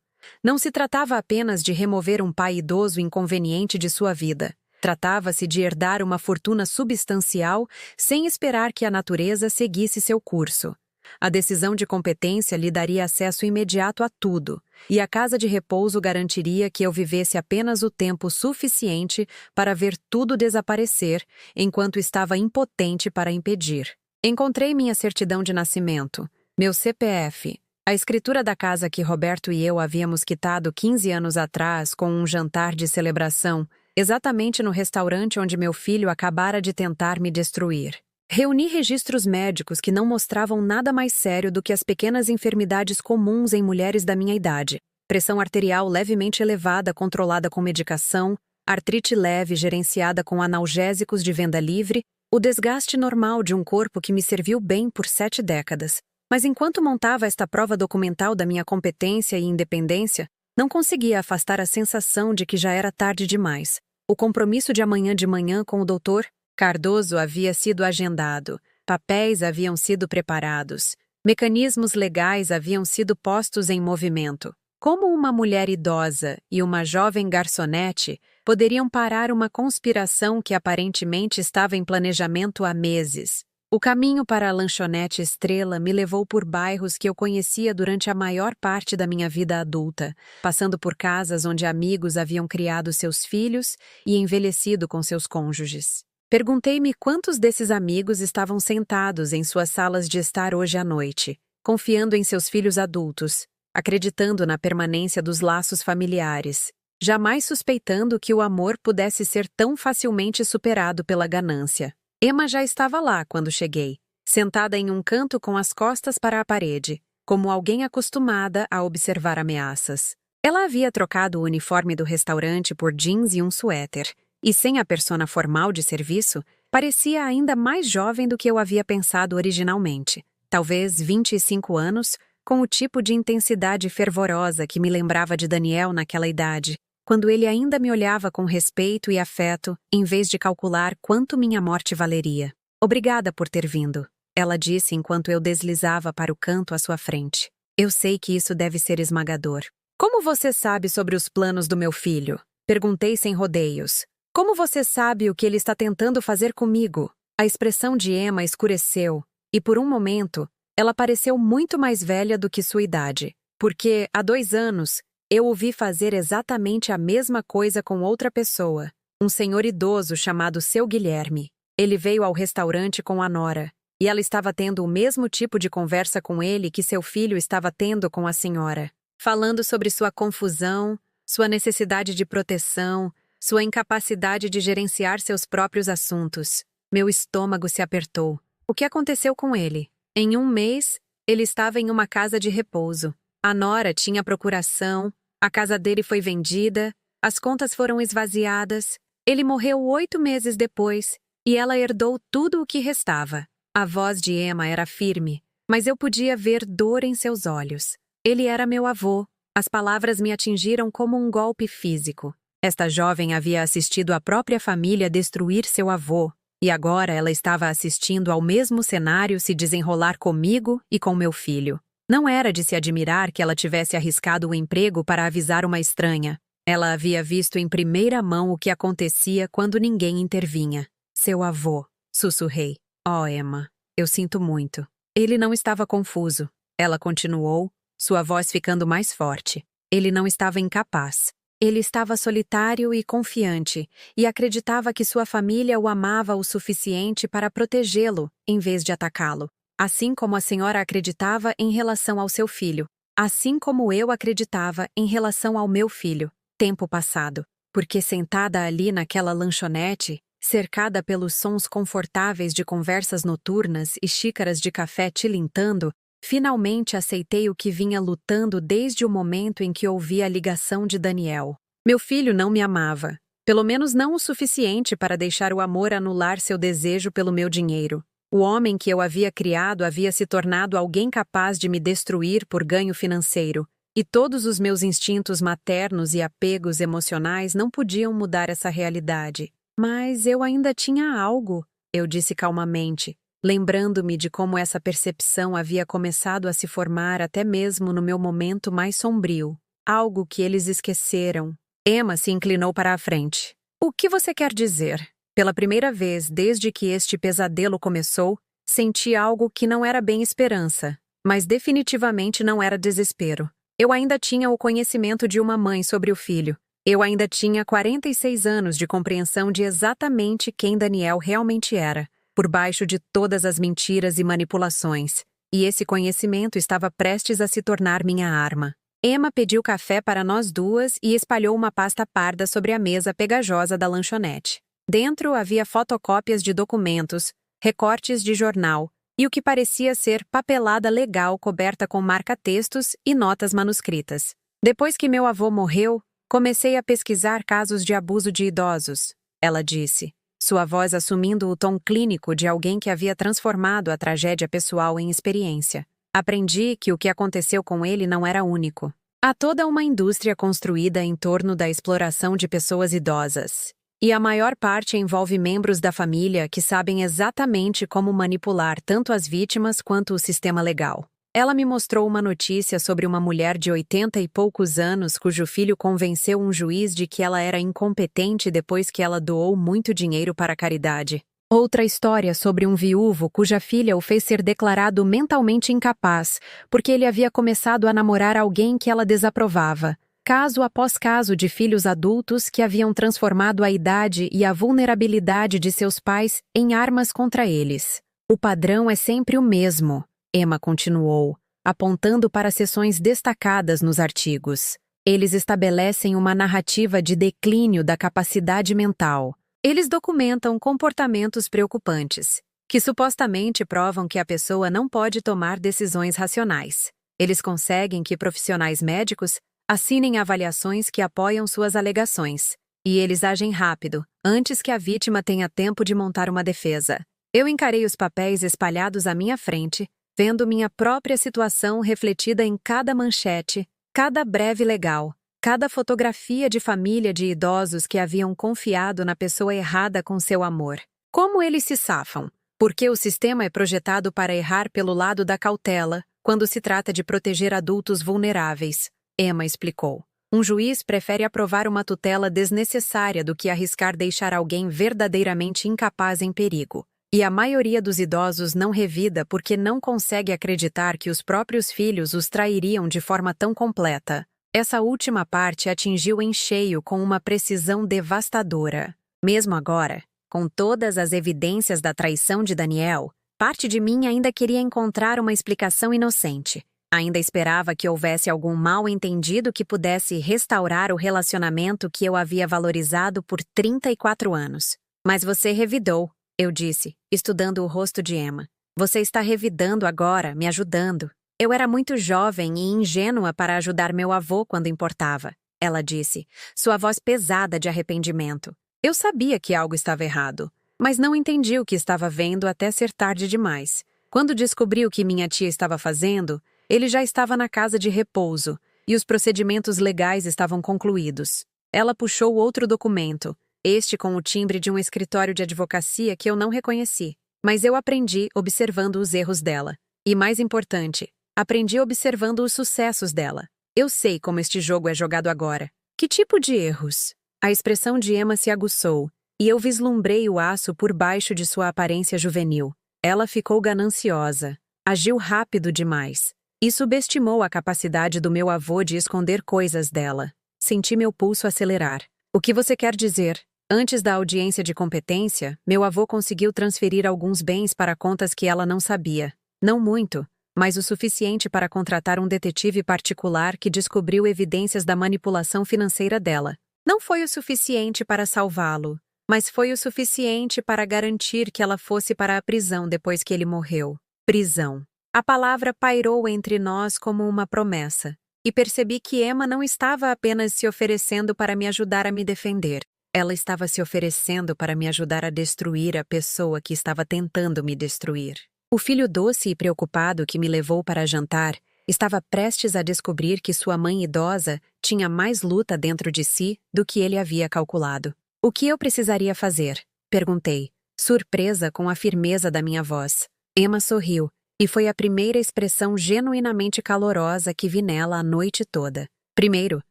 A: Não se tratava apenas de remover um pai idoso inconveniente de sua vida. Tratava-se de herdar uma fortuna substancial sem esperar que a natureza seguisse seu curso. A decisão de competência lhe daria acesso imediato a tudo, e a casa de repouso garantiria que eu vivesse apenas o tempo suficiente para ver tudo desaparecer, enquanto estava impotente para impedir. Encontrei minha certidão de nascimento, meu CPF, a escritura da casa que Roberto e eu havíamos quitado 15 anos atrás com um jantar de celebração, exatamente no restaurante onde meu filho acabara de tentar me destruir. Reuni registros médicos que não mostravam nada mais sério do que as pequenas enfermidades comuns em mulheres da minha idade. Pressão arterial levemente elevada controlada com medicação, artrite leve gerenciada com analgésicos de venda livre, o desgaste normal de um corpo que me serviu bem por 7 décadas. Mas enquanto montava esta prova documental da minha competência e independência, não conseguia afastar a sensação de que já era tarde demais. O compromisso de amanhã de manhã com o doutor Cardoso havia sido agendado, papéis haviam sido preparados, mecanismos legais haviam sido postos em movimento. Como uma mulher idosa e uma jovem garçonete poderiam parar uma conspiração que aparentemente estava em planejamento há meses? O caminho para a lanchonete Estrela me levou por bairros que eu conhecia durante a maior parte da minha vida adulta, passando por casas onde amigos haviam criado seus filhos e envelhecido com seus cônjuges. Perguntei-me quantos desses amigos estavam sentados em suas salas de estar hoje à noite, confiando em seus filhos adultos, acreditando na permanência dos laços familiares, jamais suspeitando que o amor pudesse ser tão facilmente superado pela ganância. Emma já estava lá quando cheguei, sentada em um canto com as costas para a parede, como alguém acostumada a observar ameaças. Ela havia trocado o uniforme do restaurante por jeans e um suéter, e sem a persona formal de serviço, parecia ainda mais jovem do que eu havia pensado originalmente. Talvez 25 anos, com o tipo de intensidade fervorosa que me lembrava de Daniel naquela idade, quando ele ainda me olhava com respeito e afeto, em vez de calcular quanto minha morte valeria. Obrigada por ter vindo, ela disse enquanto eu deslizava para o canto à sua frente. Eu sei que isso deve ser esmagador. Como você sabe sobre os planos do meu filho? Perguntei sem rodeios. Como você sabe o que ele está tentando fazer comigo? A expressão de Emma escureceu, e por um momento, ela pareceu muito mais velha do que sua idade, porque, há 2 anos, eu o vi fazer exatamente a mesma coisa com outra pessoa, um senhor idoso chamado Seu Guilherme. Ele veio ao restaurante com a nora, e ela estava tendo o mesmo tipo de conversa com ele que seu filho estava tendo com a senhora, falando sobre sua confusão, sua necessidade de proteção, sua incapacidade de gerenciar seus próprios assuntos. Meu estômago se apertou. O que aconteceu com ele? Em um mês, ele estava em uma casa de repouso. A nora tinha procuração, a casa dele foi vendida, as contas foram esvaziadas, ele morreu 8 meses depois, e ela herdou tudo o que restava. A voz de Emma era firme, mas eu podia ver dor em seus olhos. Ele era meu avô. As palavras me atingiram como um golpe físico. Esta jovem havia assistido a própria família destruir seu avô, e agora ela estava assistindo ao mesmo cenário se desenrolar comigo e com meu filho. Não era de se admirar que ela tivesse arriscado o emprego para avisar uma estranha. Ela havia visto em primeira mão o que acontecia quando ninguém intervinha. Seu avô, sussurrei. Oh, Emma, eu sinto muito. Ele não estava confuso. Ela continuou, sua voz ficando mais forte. Ele não estava incapaz. Ele estava solitário e confiante, e acreditava que sua família o amava o suficiente para protegê-lo, em vez de atacá-lo. Assim como a senhora acreditava em relação ao seu filho. Assim como eu acreditava em relação ao meu filho. Tempo passado. Porque sentada ali naquela lanchonete, cercada pelos sons confortáveis de conversas noturnas e xícaras de café tilintando, finalmente aceitei o que vinha lutando desde o momento em que ouvi a ligação de Daniel. Meu filho não me amava. Pelo menos não o suficiente para deixar o amor anular seu desejo pelo meu dinheiro. O homem que eu havia criado havia se tornado alguém capaz de me destruir por ganho financeiro. E todos os meus instintos maternos e apegos emocionais não podiam mudar essa realidade. Mas eu ainda tinha algo, eu disse calmamente, lembrando-me de como essa percepção havia começado a se formar até mesmo no meu momento mais sombrio. Algo que eles esqueceram. Emma se inclinou para a frente. O que você quer dizer? Pela primeira vez desde que este pesadelo começou, senti algo que não era bem esperança, mas definitivamente não era desespero. Eu ainda tinha o conhecimento de uma mãe sobre o filho. Eu ainda tinha 46 anos de compreensão de exatamente quem Daniel realmente era, por baixo de todas as mentiras e manipulações. E esse conhecimento estava prestes a se tornar minha arma. Emma pediu café para nós duas e espalhou uma pasta parda sobre a mesa pegajosa da lanchonete. Dentro havia fotocópias de documentos, recortes de jornal e o que parecia ser papelada legal coberta com marca-textos e notas manuscritas. Depois que meu avô morreu, comecei a pesquisar casos de abuso de idosos, ela disse, sua voz assumindo o tom clínico de alguém que havia transformado a tragédia pessoal em experiência. Aprendi que o que aconteceu com ele não era único. Há toda uma indústria construída em torno da exploração de pessoas idosas. E a maior parte envolve membros da família que sabem exatamente como manipular tanto as vítimas quanto o sistema legal. Ela me mostrou uma notícia sobre uma mulher de 80 e poucos anos cujo filho convenceu um juiz de que ela era incompetente depois que ela doou muito dinheiro para a caridade. Outra história sobre um viúvo cuja filha o fez ser declarado mentalmente incapaz porque ele havia começado a namorar alguém que ela desaprovava. Caso após caso de filhos adultos que haviam transformado a idade e a vulnerabilidade de seus pais em armas contra eles. O padrão é sempre o mesmo, Emma continuou, apontando para seções destacadas nos artigos. Eles estabelecem uma narrativa de declínio da capacidade mental. Eles documentam comportamentos preocupantes, que supostamente provam que a pessoa não pode tomar decisões racionais. Eles conseguem que profissionais médicos assinem avaliações que apoiam suas alegações, e eles agem rápido, antes que a vítima tenha tempo de montar uma defesa. Eu encarei os papéis espalhados à minha frente, vendo minha própria situação refletida em cada manchete, cada breve legal, cada fotografia de família de idosos que haviam confiado na pessoa errada com seu amor. Como eles se safam? Porque o sistema é projetado para errar pelo lado da cautela, quando se trata de proteger adultos vulneráveis. Emma explicou. Um juiz prefere aprovar uma tutela desnecessária do que arriscar deixar alguém verdadeiramente incapaz em perigo. E a maioria dos idosos não revida porque não consegue acreditar que os próprios filhos os trairiam de forma tão completa. Essa última parte atingiu em cheio com uma precisão devastadora. Mesmo agora, com todas as evidências da traição de Daniel, parte de mim ainda queria encontrar uma explicação inocente. Ainda esperava que houvesse algum mal-entendido que pudesse restaurar o relacionamento que eu havia valorizado por 34 anos. Mas você revidou, eu disse, estudando o rosto de Emma. Você está revidando agora, me ajudando. Eu era muito jovem e ingênua para ajudar meu avô quando importava, ela disse, sua voz pesada de arrependimento. Eu sabia que algo estava errado, mas não entendi o que estava vendo até ser tarde demais. Quando descobri o que minha tia estava fazendo, ele já estava na casa de repouso e os procedimentos legais estavam concluídos. Ela puxou outro documento, este com o timbre de um escritório de advocacia que eu não reconheci. Mas eu aprendi observando os erros dela. E mais importante, aprendi observando os sucessos dela. Eu sei como este jogo é jogado agora. Que tipo de erros? A expressão de Emma se aguçou, e eu vislumbrei o aço por baixo de sua aparência juvenil. Ela ficou gananciosa. Agiu rápido demais. E subestimou a capacidade do meu avô de esconder coisas dela. Senti meu pulso acelerar. O que você quer dizer? Antes da audiência de competência, meu avô conseguiu transferir alguns bens para contas que ela não sabia. Não muito, mas o suficiente para contratar um detetive particular que descobriu evidências da manipulação financeira dela. Não foi o suficiente para salvá-lo, mas foi o suficiente para garantir que ela fosse para a prisão depois que ele morreu. Prisão. A palavra pairou entre nós como uma promessa, e percebi que Emma não estava apenas se oferecendo para me ajudar a me defender. Ela estava se oferecendo para me ajudar a destruir a pessoa que estava tentando me destruir. O filho doce e preocupado que me levou para jantar estava prestes a descobrir que sua mãe idosa tinha mais luta dentro de si do que ele havia calculado. O que eu precisaria fazer? Perguntei, surpresa com a firmeza da minha voz. Emma sorriu, e foi a primeira expressão genuinamente calorosa que vi nela a noite toda. Primeiro,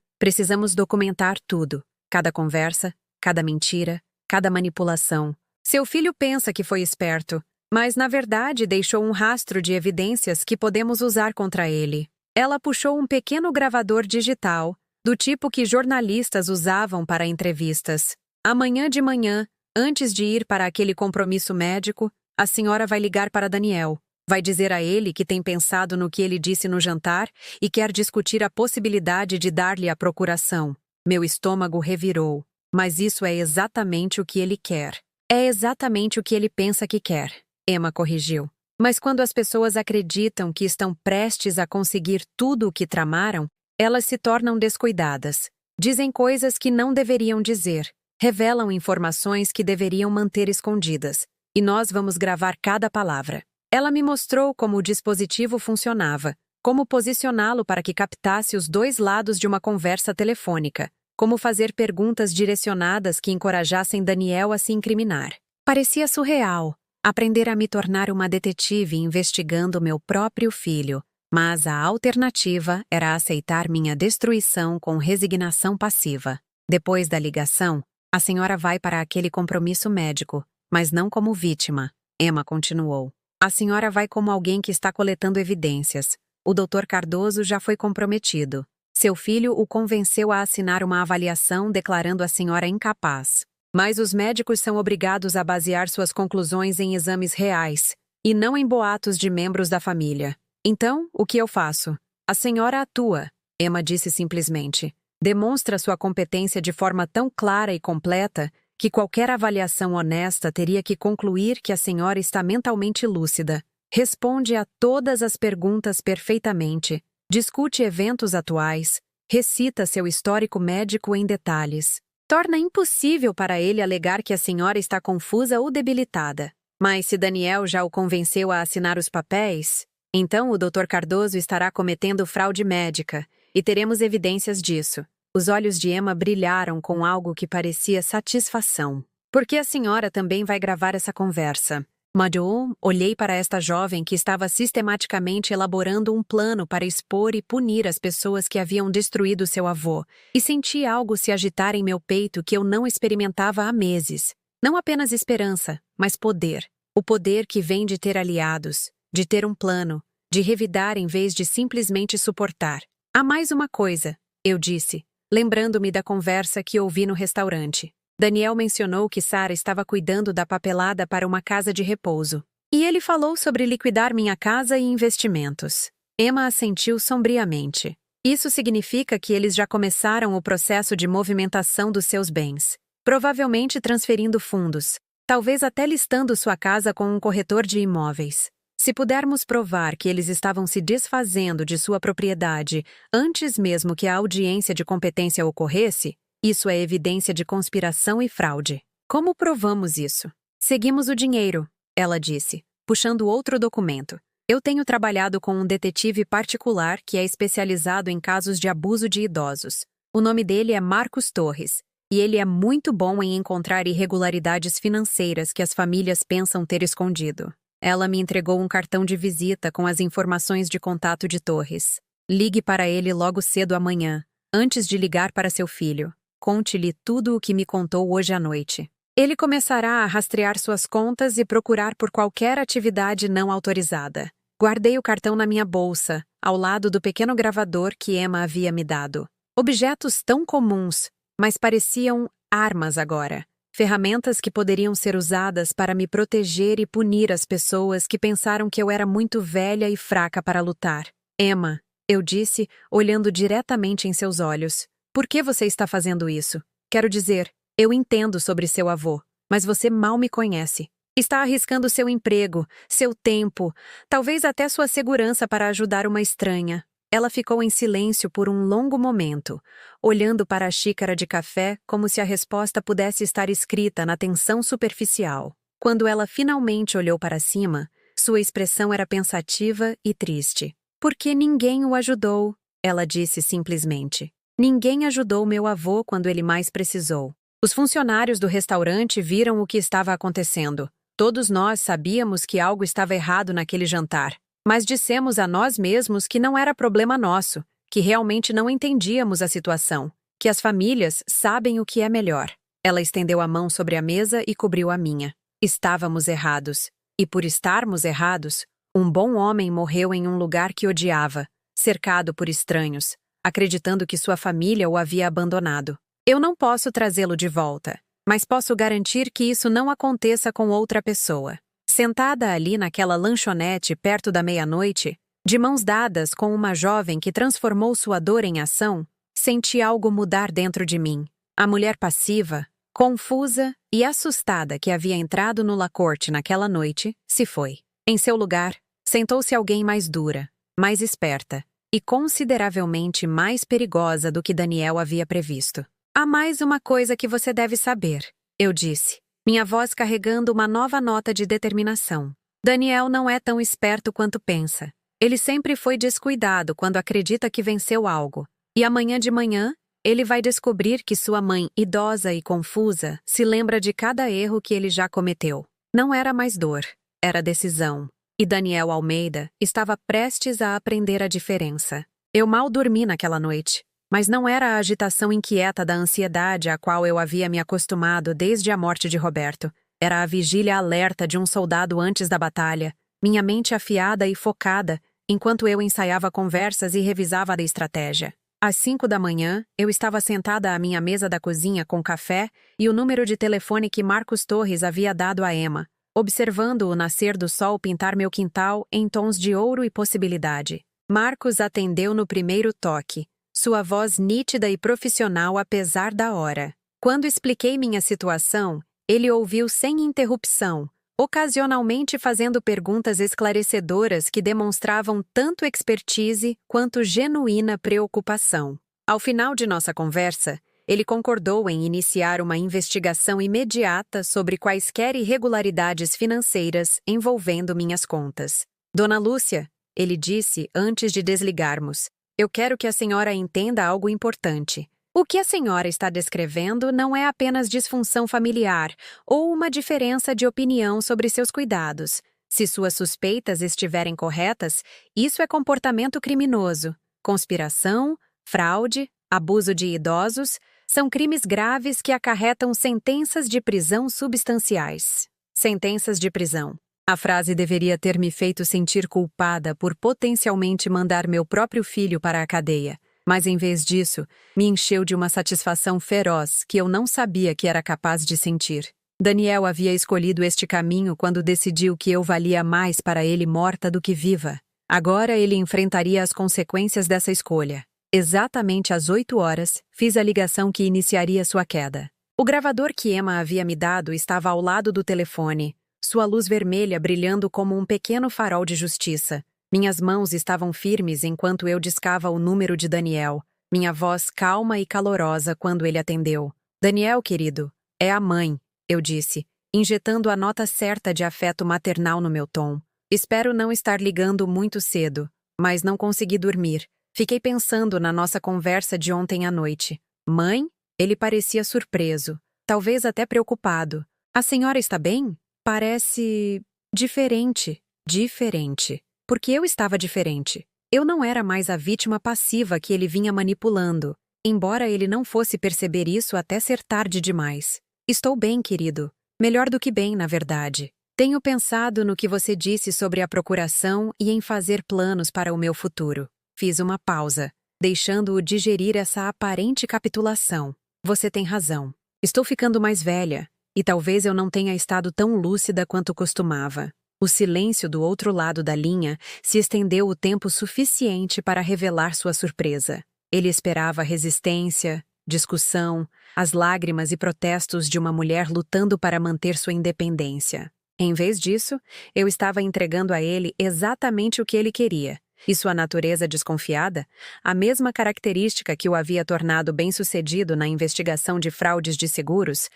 A: precisamos documentar tudo, cada conversa, cada mentira, cada manipulação. Seu filho pensa que foi esperto, mas na verdade deixou um rastro de evidências que podemos usar contra ele. Ela puxou um pequeno gravador digital, do tipo que jornalistas usavam para entrevistas. Amanhã de manhã, antes de ir para aquele compromisso médico, a senhora vai ligar para Daniel. Vai dizer a ele que tem pensado no que ele disse no jantar e quer discutir a possibilidade de dar-lhe a procuração. Meu estômago revirou. Mas isso é exatamente o que ele quer. É exatamente o que ele pensa que quer, Emma corrigiu. Mas quando as pessoas acreditam que estão prestes a conseguir tudo o que tramaram, elas se tornam descuidadas. Dizem coisas que não deveriam dizer. Revelam informações que deveriam manter escondidas. E nós vamos gravar cada palavra. Ela me mostrou como o dispositivo funcionava, como posicioná-lo para que captasse os dois lados de uma conversa telefônica, como fazer perguntas direcionadas que encorajassem Daniel a se incriminar. Parecia surreal, aprender a me tornar uma detetive investigando meu próprio filho, mas a alternativa era aceitar minha destruição com resignação passiva. Depois da ligação, a senhora vai para aquele compromisso médico, mas não como vítima, Emma continuou. A senhora vai como alguém que está coletando evidências. O Dr. Cardoso já foi comprometido. Seu filho o convenceu a assinar uma avaliação declarando a senhora incapaz. Mas os médicos são obrigados a basear suas conclusões em exames reais, e não em boatos de membros da família. Então, o que eu faço? A senhora atua, Emma disse simplesmente. Demonstra sua competência de forma tão clara e completa que qualquer avaliação honesta teria que concluir que a senhora está mentalmente lúcida. Responde a todas as perguntas perfeitamente. Discute eventos atuais. Recita seu histórico médico em detalhes. Torna impossível para ele alegar que a senhora está confusa ou debilitada. Mas se Daniel já o convenceu a assinar os papéis, então o Dr. Cardoso estará cometendo fraude médica, e teremos evidências disso. Os olhos de Emma brilharam com algo que parecia satisfação. Por que a senhora também vai gravar essa conversa? Madou, olhei para esta jovem que estava sistematicamente elaborando um plano para expor e punir as pessoas que haviam destruído seu avô, e senti algo se agitar em meu peito que eu não experimentava há meses. Não apenas esperança, mas poder. O poder que vem de ter aliados, de ter um plano, de revidar em vez de simplesmente suportar. Há mais uma coisa, eu disse, lembrando-me da conversa que ouvi no restaurante. Daniel mencionou que Sarah estava cuidando da papelada para uma casa de repouso. E ele falou sobre liquidar minha casa e investimentos. Emma assentiu sombriamente. Isso significa que eles já começaram o processo de movimentação dos seus bens, provavelmente transferindo fundos, talvez até listando sua casa com um corretor de imóveis. Se pudermos provar que eles estavam se desfazendo de sua propriedade antes mesmo que a audiência de competência ocorresse, isso é evidência de conspiração e fraude. Como provamos isso? Seguimos o dinheiro, ela disse, puxando outro documento. Eu tenho trabalhado com um detetive particular que é especializado em casos de abuso de idosos. O nome dele é Marcos Torres, e ele é muito bom em encontrar irregularidades financeiras que as famílias pensam ter escondido. Ela me entregou um cartão de visita com as informações de contato de Torres. Ligue para ele logo cedo amanhã, antes de ligar para seu filho. Conte-lhe tudo o que me contou hoje à noite. Ele começará a rastrear suas contas e procurar por qualquer atividade não autorizada. Guardei o cartão na minha bolsa, ao lado do pequeno gravador que Emma havia me dado. Objetos tão comuns, mas pareciam armas agora. Ferramentas que poderiam ser usadas para me proteger e punir as pessoas que pensaram que eu era muito velha e fraca para lutar. Emma, eu disse, olhando diretamente em seus olhos. Por que você está fazendo isso? Quero dizer, eu entendo sobre seu avô, mas você mal me conhece. Está arriscando seu emprego, seu tempo, talvez até sua segurança para ajudar uma estranha. Ela ficou em silêncio por um longo momento, olhando para a xícara de café como se a resposta pudesse estar escrita na tensão superficial. Quando ela finalmente olhou para cima, sua expressão era pensativa e triste. Porque ninguém o ajudou, ela disse simplesmente. Ninguém ajudou meu avô quando ele mais precisou. Os funcionários do restaurante viram o que estava acontecendo. Todos nós sabíamos que algo estava errado naquele jantar, mas dissemos a nós mesmos que não era problema nosso, que realmente não entendíamos a situação, que as famílias sabem o que é melhor. Ela estendeu a mão sobre a mesa e cobriu a minha. Estávamos errados. E por estarmos errados, um bom homem morreu em um lugar que odiava, cercado por estranhos, acreditando que sua família o havia abandonado. Eu não posso trazê-lo de volta, mas posso garantir que isso não aconteça com outra pessoa. Sentada ali naquela lanchonete perto da meia-noite, de mãos dadas com uma jovem que transformou sua dor em ação, senti algo mudar dentro de mim. A mulher passiva, confusa e assustada que havia entrado no La Corte naquela noite, se foi. Em seu lugar, sentou-se alguém mais dura, mais esperta e consideravelmente mais perigosa do que Daniel havia previsto. Há mais uma coisa que você deve saber, eu disse, minha voz carregando uma nova nota de determinação. Daniel não é tão esperto quanto pensa. Ele sempre foi descuidado quando acredita que venceu algo. E amanhã de manhã, ele vai descobrir que sua mãe, idosa e confusa, se lembra de cada erro que ele já cometeu. Não era mais dor, era decisão. E Daniel Almeida estava prestes a aprender a diferença. Eu mal dormi naquela noite. Mas não era a agitação inquieta da ansiedade a qual eu havia me acostumado desde a morte de Roberto. Era a vigília alerta de um soldado antes da batalha, minha mente afiada e focada, enquanto eu ensaiava conversas e revisava a estratégia. Às 5 da manhã, eu estava sentada à minha mesa da cozinha com café e o número de telefone que Marcos Torres havia dado a Emma, observando o nascer do sol pintar meu quintal em tons de ouro e possibilidade. Marcos atendeu no primeiro toque, sua voz nítida e profissional apesar da hora. Quando expliquei minha situação, ele ouviu sem interrupção, ocasionalmente fazendo perguntas esclarecedoras que demonstravam tanto expertise quanto genuína preocupação. Ao final de nossa conversa, ele concordou em iniciar uma investigação imediata sobre quaisquer irregularidades financeiras envolvendo minhas contas. Dona Lúcia, ele disse antes de desligarmos, eu quero que a senhora entenda algo importante. O que a senhora está descrevendo não é apenas disfunção familiar ou uma diferença de opinião sobre seus cuidados. Se suas suspeitas estiverem corretas, isso é comportamento criminoso. Conspiração, fraude, abuso de idosos são crimes graves que acarretam sentenças de prisão substanciais. Sentenças de prisão. A frase deveria ter me feito sentir culpada por potencialmente mandar meu próprio filho para a cadeia, mas em vez disso, me encheu de uma satisfação feroz que eu não sabia que era capaz de sentir. Daniel havia escolhido este caminho quando decidiu que eu valia mais para ele morta do que viva. Agora ele enfrentaria as consequências dessa escolha. Exatamente às 8 horas, fiz a ligação que iniciaria sua queda. O gravador que Emma havia me dado estava ao lado do telefone, sua luz vermelha brilhando como um pequeno farol de justiça. Minhas mãos estavam firmes enquanto eu discava o número de Daniel, minha voz calma e calorosa quando ele atendeu. Daniel, querido, é a mãe, eu disse, injetando a nota certa de afeto maternal no meu tom. Espero não estar ligando muito cedo, mas não consegui dormir. Fiquei pensando na nossa conversa de ontem à noite. Mãe? Ele parecia surpreso, talvez até preocupado. A senhora está bem? Parece... diferente. Diferente. Porque eu estava diferente. Eu não era mais a vítima passiva que ele vinha manipulando, embora ele não fosse perceber isso até ser tarde demais. Estou bem, querido. Melhor do que bem, na verdade. Tenho pensado no que você disse sobre a procuração e em fazer planos para o meu futuro. Fiz uma pausa, deixando-o digerir essa aparente capitulação. Você tem razão. Estou ficando mais velha, e talvez eu não tenha estado tão lúcida quanto costumava. O silêncio do outro lado da linha se estendeu o tempo suficiente para revelar sua surpresa. Ele esperava resistência, discussão, as lágrimas e protestos de uma mulher lutando para manter sua independência. Em vez disso, eu estava entregando a ele exatamente o que ele queria. E sua natureza desconfiada, a mesma característica que o havia tornado bem-sucedido na investigação de fraudes de seguros,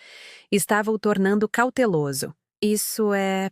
A: estava o tornando cauteloso. Isso é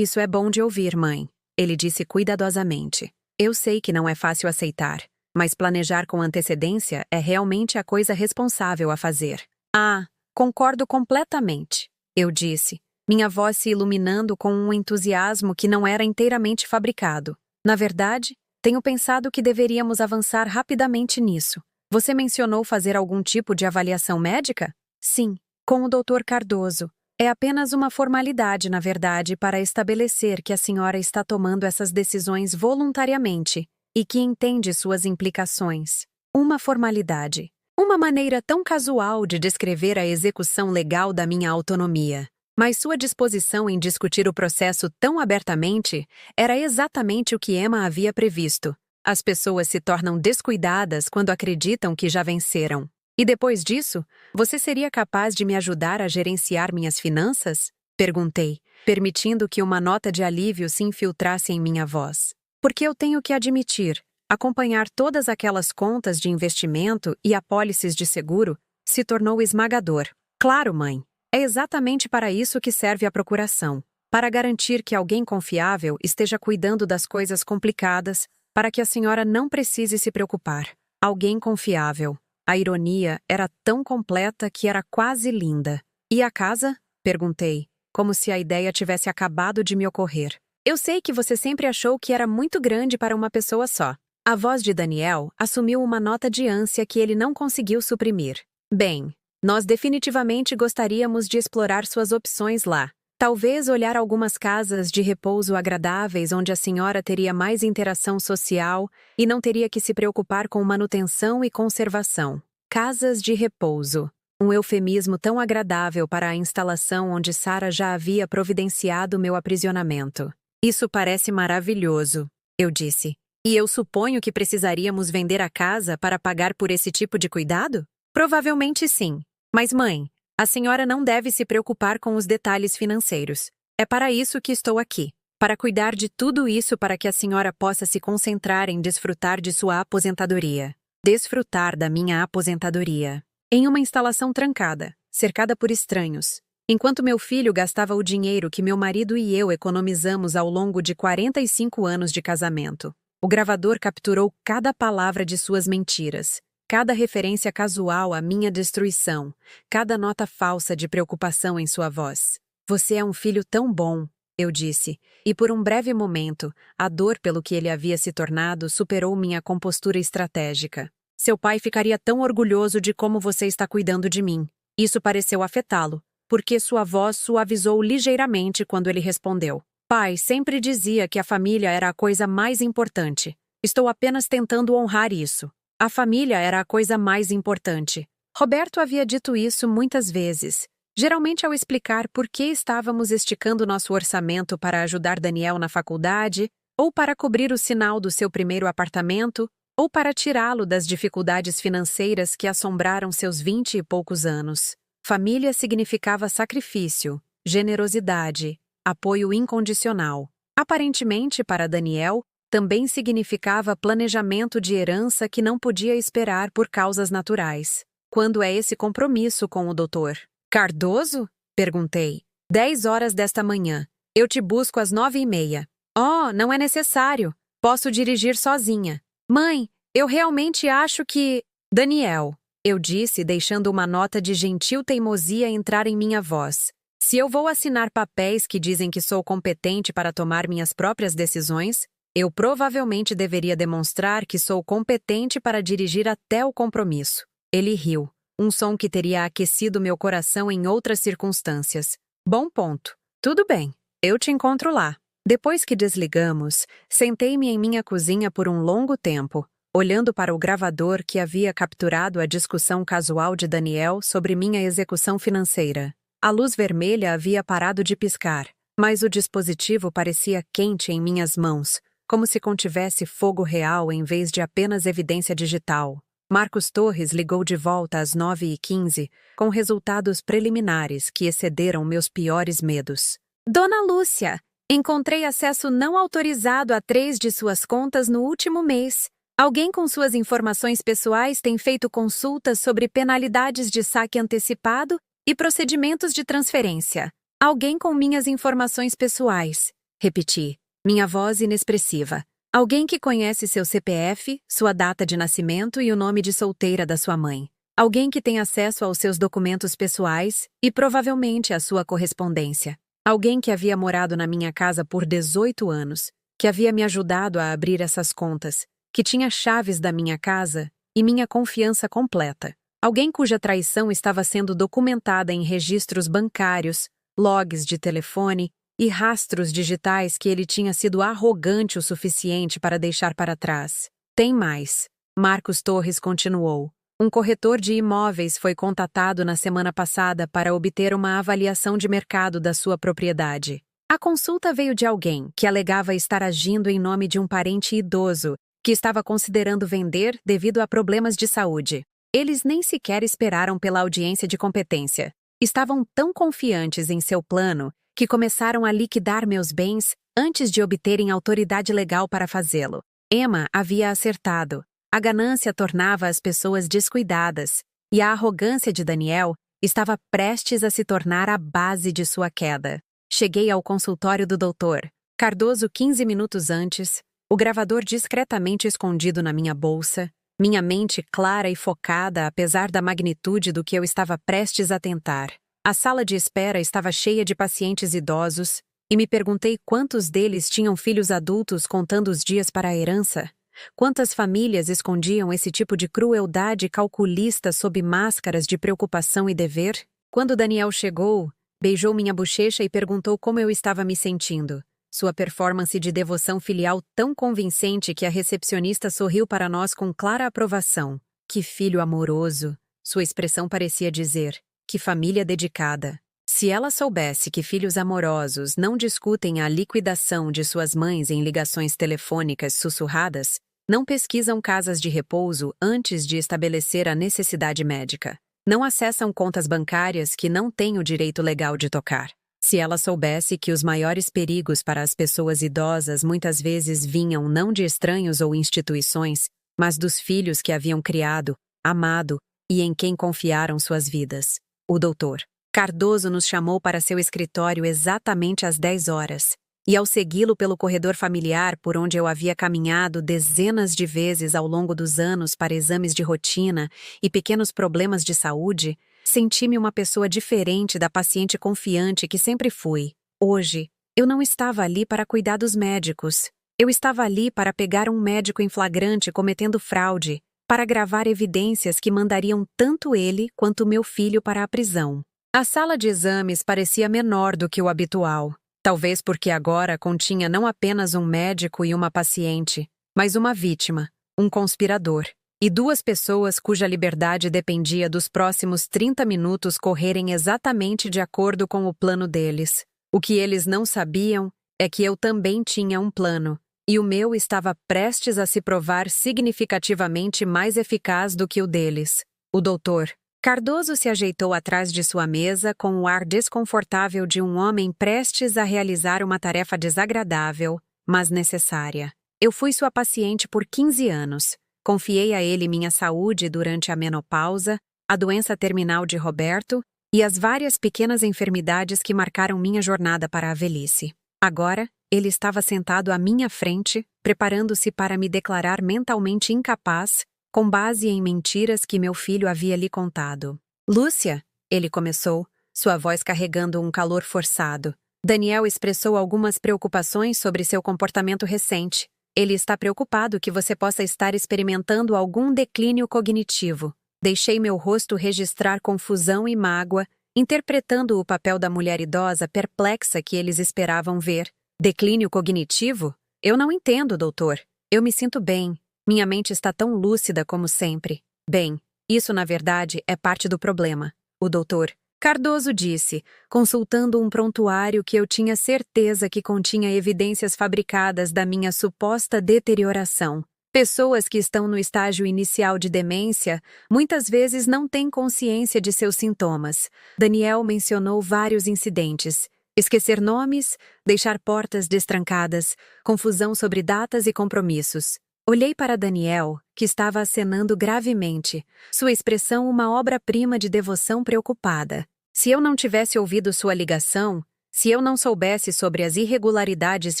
A: bom de ouvir, mãe, ele disse cuidadosamente. Eu sei que não é fácil aceitar, mas planejar com antecedência é realmente a coisa responsável a fazer. Ah, concordo completamente, eu disse, minha voz se iluminando com um entusiasmo que não era inteiramente fabricado. Na verdade, tenho pensado que deveríamos avançar rapidamente nisso. Você mencionou fazer algum tipo de avaliação médica? Sim, com o Dr. Cardoso. É apenas uma formalidade, na verdade, para estabelecer que a senhora está tomando essas decisões voluntariamente e que entende suas implicações. Uma formalidade. Uma maneira tão casual de descrever a execução legal da minha autonomia. Mas sua disposição em discutir o processo tão abertamente era exatamente o que Emma havia previsto. As pessoas se tornam descuidadas quando acreditam que já venceram. E depois disso, você seria capaz de me ajudar a gerenciar minhas finanças? Perguntei, permitindo que uma nota de alívio se infiltrasse em minha voz. Porque eu tenho que admitir, acompanhar todas aquelas contas de investimento e apólices de seguro se tornou esmagador. Claro, mãe. É exatamente para isso que serve a procuração, para garantir que alguém confiável esteja cuidando das coisas complicadas, para que a senhora não precise se preocupar. Alguém confiável. A ironia era tão completa que era quase linda. E a casa? Perguntei, como se a ideia tivesse acabado de me ocorrer. Eu sei que você sempre achou que era muito grande para uma pessoa só. A voz de Daniel assumiu uma nota de ânsia que ele não conseguiu suprimir. Bem, nós definitivamente gostaríamos de explorar suas opções lá. Talvez olhar algumas casas de repouso agradáveis onde a senhora teria mais interação social e não teria que se preocupar com manutenção e conservação. Casas de repouso. Um eufemismo tão agradável para a instalação onde Sarah já havia providenciado meu aprisionamento. Isso parece maravilhoso, eu disse. E eu suponho que precisaríamos vender a casa para pagar por esse tipo de cuidado? Provavelmente sim. Mas, mãe, a senhora não deve se preocupar com os detalhes financeiros. É para isso que estou aqui. Para cuidar de tudo isso para que a senhora possa se concentrar em desfrutar de sua aposentadoria. Desfrutar da minha aposentadoria. Em uma instalação trancada, cercada por estranhos. Enquanto meu filho gastava o dinheiro que meu marido e eu economizamos ao longo de 45 anos de casamento. O gravador capturou cada palavra de suas mentiras. Cada referência casual à minha destruição, cada nota falsa de preocupação em sua voz. Você é um filho tão bom, eu disse, e por um breve momento, a dor pelo que ele havia se tornado superou minha compostura estratégica. Seu pai ficaria tão orgulhoso de como você está cuidando de mim. Isso pareceu afetá-lo, porque sua voz suavizou ligeiramente quando ele respondeu. Pai sempre dizia que a família era a coisa mais importante. Estou apenas tentando honrar isso. A família era a coisa mais importante. Roberto havia dito isso muitas vezes, geralmente ao explicar por que estávamos esticando nosso orçamento para ajudar Daniel na faculdade, ou para cobrir o sinal do seu primeiro apartamento, ou para tirá-lo das dificuldades financeiras que assombraram seus 20 e poucos anos. Família significava sacrifício, generosidade, apoio incondicional. Aparentemente, para Daniel, também significava planejamento de herança que não podia esperar por causas naturais. Quando é esse compromisso com o doutor? Cardoso? Perguntei. 10 horas desta manhã. Eu te busco às 9h30. Oh, não é necessário. Posso dirigir sozinha. Mãe, eu realmente acho que... Daniel, eu disse, deixando uma nota de gentil teimosia entrar em minha voz. Se eu vou assinar papéis que dizem que sou competente para tomar minhas próprias decisões, eu provavelmente deveria demonstrar que sou competente para dirigir até o compromisso. Ele riu, um som que teria aquecido meu coração em outras circunstâncias. Bom ponto. Tudo bem, eu te encontro lá. Depois que desligamos, sentei-me em minha cozinha por um longo tempo, olhando para o gravador que havia capturado a discussão casual de Daniel sobre minha execução financeira. A luz vermelha havia parado de piscar, mas o dispositivo parecia quente em minhas mãos, como se contivesse fogo real em vez de apenas evidência digital. Marcos Torres ligou de volta às 9h15, com resultados preliminares que excederam meus piores medos. Dona Lúcia, encontrei acesso não autorizado a 3 de suas contas no último mês. Alguém com suas informações pessoais tem feito consultas sobre penalidades de saque antecipado e procedimentos de transferência. Alguém com minhas informações pessoais. Repeti, minha voz inexpressiva. Alguém que conhece seu CPF, sua data de nascimento e o nome de solteira da sua mãe. Alguém que tem acesso aos seus documentos pessoais e provavelmente à sua correspondência. Alguém que havia morado na minha casa por 18 anos, que havia me ajudado a abrir essas contas, que tinha chaves da minha casa e minha confiança completa. Alguém cuja traição estava sendo documentada em registros bancários, logs de telefone e rastros digitais que ele tinha sido arrogante o suficiente para deixar para trás. Tem mais. Marcos Torres continuou. Um corretor de imóveis foi contatado na semana passada para obter uma avaliação de mercado da sua propriedade. A consulta veio de alguém que alegava estar agindo em nome de um parente idoso que estava considerando vender devido a problemas de saúde. Eles nem sequer esperaram pela audiência de competência. Estavam tão confiantes em seu plano que começaram a liquidar meus bens antes de obterem autoridade legal para fazê-lo. Emma havia acertado. A ganância tornava as pessoas descuidadas, e a arrogância de Daniel estava prestes a se tornar a base de sua queda. Cheguei ao consultório do doutor Cardoso 15 minutos antes, o gravador discretamente escondido na minha bolsa, minha mente clara e focada apesar da magnitude do que eu estava prestes a tentar. A sala de espera estava cheia de pacientes idosos, e me perguntei quantos deles tinham filhos adultos contando os dias para a herança. Quantas famílias escondiam esse tipo de crueldade calculista sob máscaras de preocupação e dever? Quando Daniel chegou, beijou minha bochecha e perguntou como eu estava me sentindo. Sua performance de devoção filial tão convincente que a recepcionista sorriu para nós com clara aprovação. Que filho amoroso! Sua expressão parecia dizer, que família dedicada. Se ela soubesse que filhos amorosos não discutem a liquidação de suas mães em ligações telefônicas sussurradas, não pesquisam casas de repouso antes de estabelecer a necessidade médica, não acessam contas bancárias que não têm o direito legal de tocar. Se ela soubesse que os maiores perigos para as pessoas idosas muitas vezes vinham não de estranhos ou instituições, mas dos filhos que haviam criado, amado e em quem confiaram suas vidas. O doutor Cardoso nos chamou para seu escritório exatamente às 10 horas, e ao segui-lo pelo corredor familiar por onde eu havia caminhado dezenas de vezes ao longo dos anos para exames de rotina e pequenos problemas de saúde, senti-me uma pessoa diferente da paciente confiante que sempre fui. Hoje, eu não estava ali para cuidar dos médicos. Eu estava ali para pegar um médico em flagrante cometendo fraude, para gravar evidências que mandariam tanto ele quanto meu filho para a prisão. A sala de exames parecia menor do que o habitual, talvez porque agora continha não apenas um médico e uma paciente, mas uma vítima, um conspirador. e 2 pessoas cuja liberdade dependia dos próximos 30 minutos correrem exatamente de acordo com o plano deles. O que eles não sabiam é que eu também tinha um plano, e o meu estava prestes a se provar significativamente mais eficaz do que o deles. O doutor Cardoso se ajeitou atrás de sua mesa com o ar desconfortável de um homem prestes a realizar uma tarefa desagradável, mas necessária. Eu fui sua paciente por 15 anos. Confiei a ele minha saúde durante a menopausa, a doença terminal de Roberto e as várias pequenas enfermidades que marcaram minha jornada para a velhice. Agora, ele estava sentado à minha frente, preparando-se para me declarar mentalmente incapaz, com base em mentiras que meu filho havia lhe contado. Lúcia, ele começou, sua voz carregando um calor forçado. Daniel expressou algumas preocupações sobre seu comportamento recente. Ele está preocupado que você possa estar experimentando algum declínio cognitivo. Deixei meu rosto registrar confusão e mágoa, interpretando o papel da mulher idosa perplexa que eles esperavam ver. Declínio cognitivo? Eu não entendo, doutor. Eu me sinto bem. Minha mente está tão lúcida como sempre. Bem, isso na verdade é parte do problema. O doutor Cardoso disse, consultando um prontuário que eu tinha certeza que continha evidências fabricadas da minha suposta deterioração. Pessoas que estão no estágio inicial de demência muitas vezes não têm consciência de seus sintomas. Daniel mencionou vários incidentes. Esquecer nomes, deixar portas destrancadas, confusão sobre datas e compromissos. Olhei para Daniel, que estava acenando gravemente, sua expressão uma obra-prima de devoção preocupada. Se eu não tivesse ouvido sua ligação, se eu não soubesse sobre as irregularidades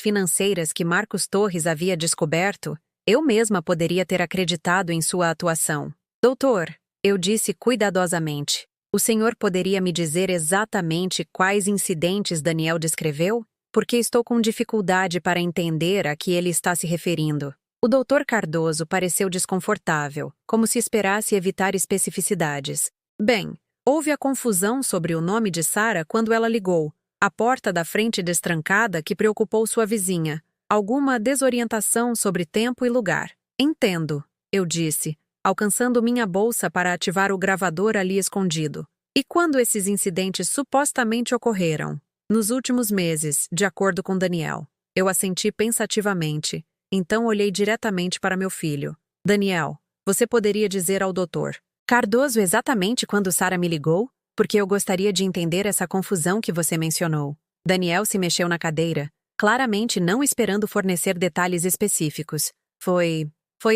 A: financeiras que Marcos Torres havia descoberto, eu mesma poderia ter acreditado em sua atuação. Doutor, eu disse cuidadosamente, o senhor poderia me dizer exatamente quais incidentes Daniel descreveu? Porque estou com dificuldade para entender a que ele está se referindo. O doutor Cardoso pareceu desconfortável, como se esperasse evitar especificidades. Bem, houve a confusão sobre o nome de Sara quando ela ligou. A porta da frente destrancada que preocupou sua vizinha. Alguma desorientação sobre tempo e lugar. Entendo, eu disse, alcançando minha bolsa para ativar o gravador ali escondido. E quando esses incidentes supostamente ocorreram? Nos últimos meses, de acordo com Daniel. Eu assenti pensativamente. Então olhei diretamente para meu filho. Daniel, você poderia dizer ao doutor Cardoso exatamente quando Sara me ligou? Porque eu gostaria de entender essa confusão que você mencionou. Daniel se mexeu na cadeira, claramente não esperando fornecer detalhes específicos. Foi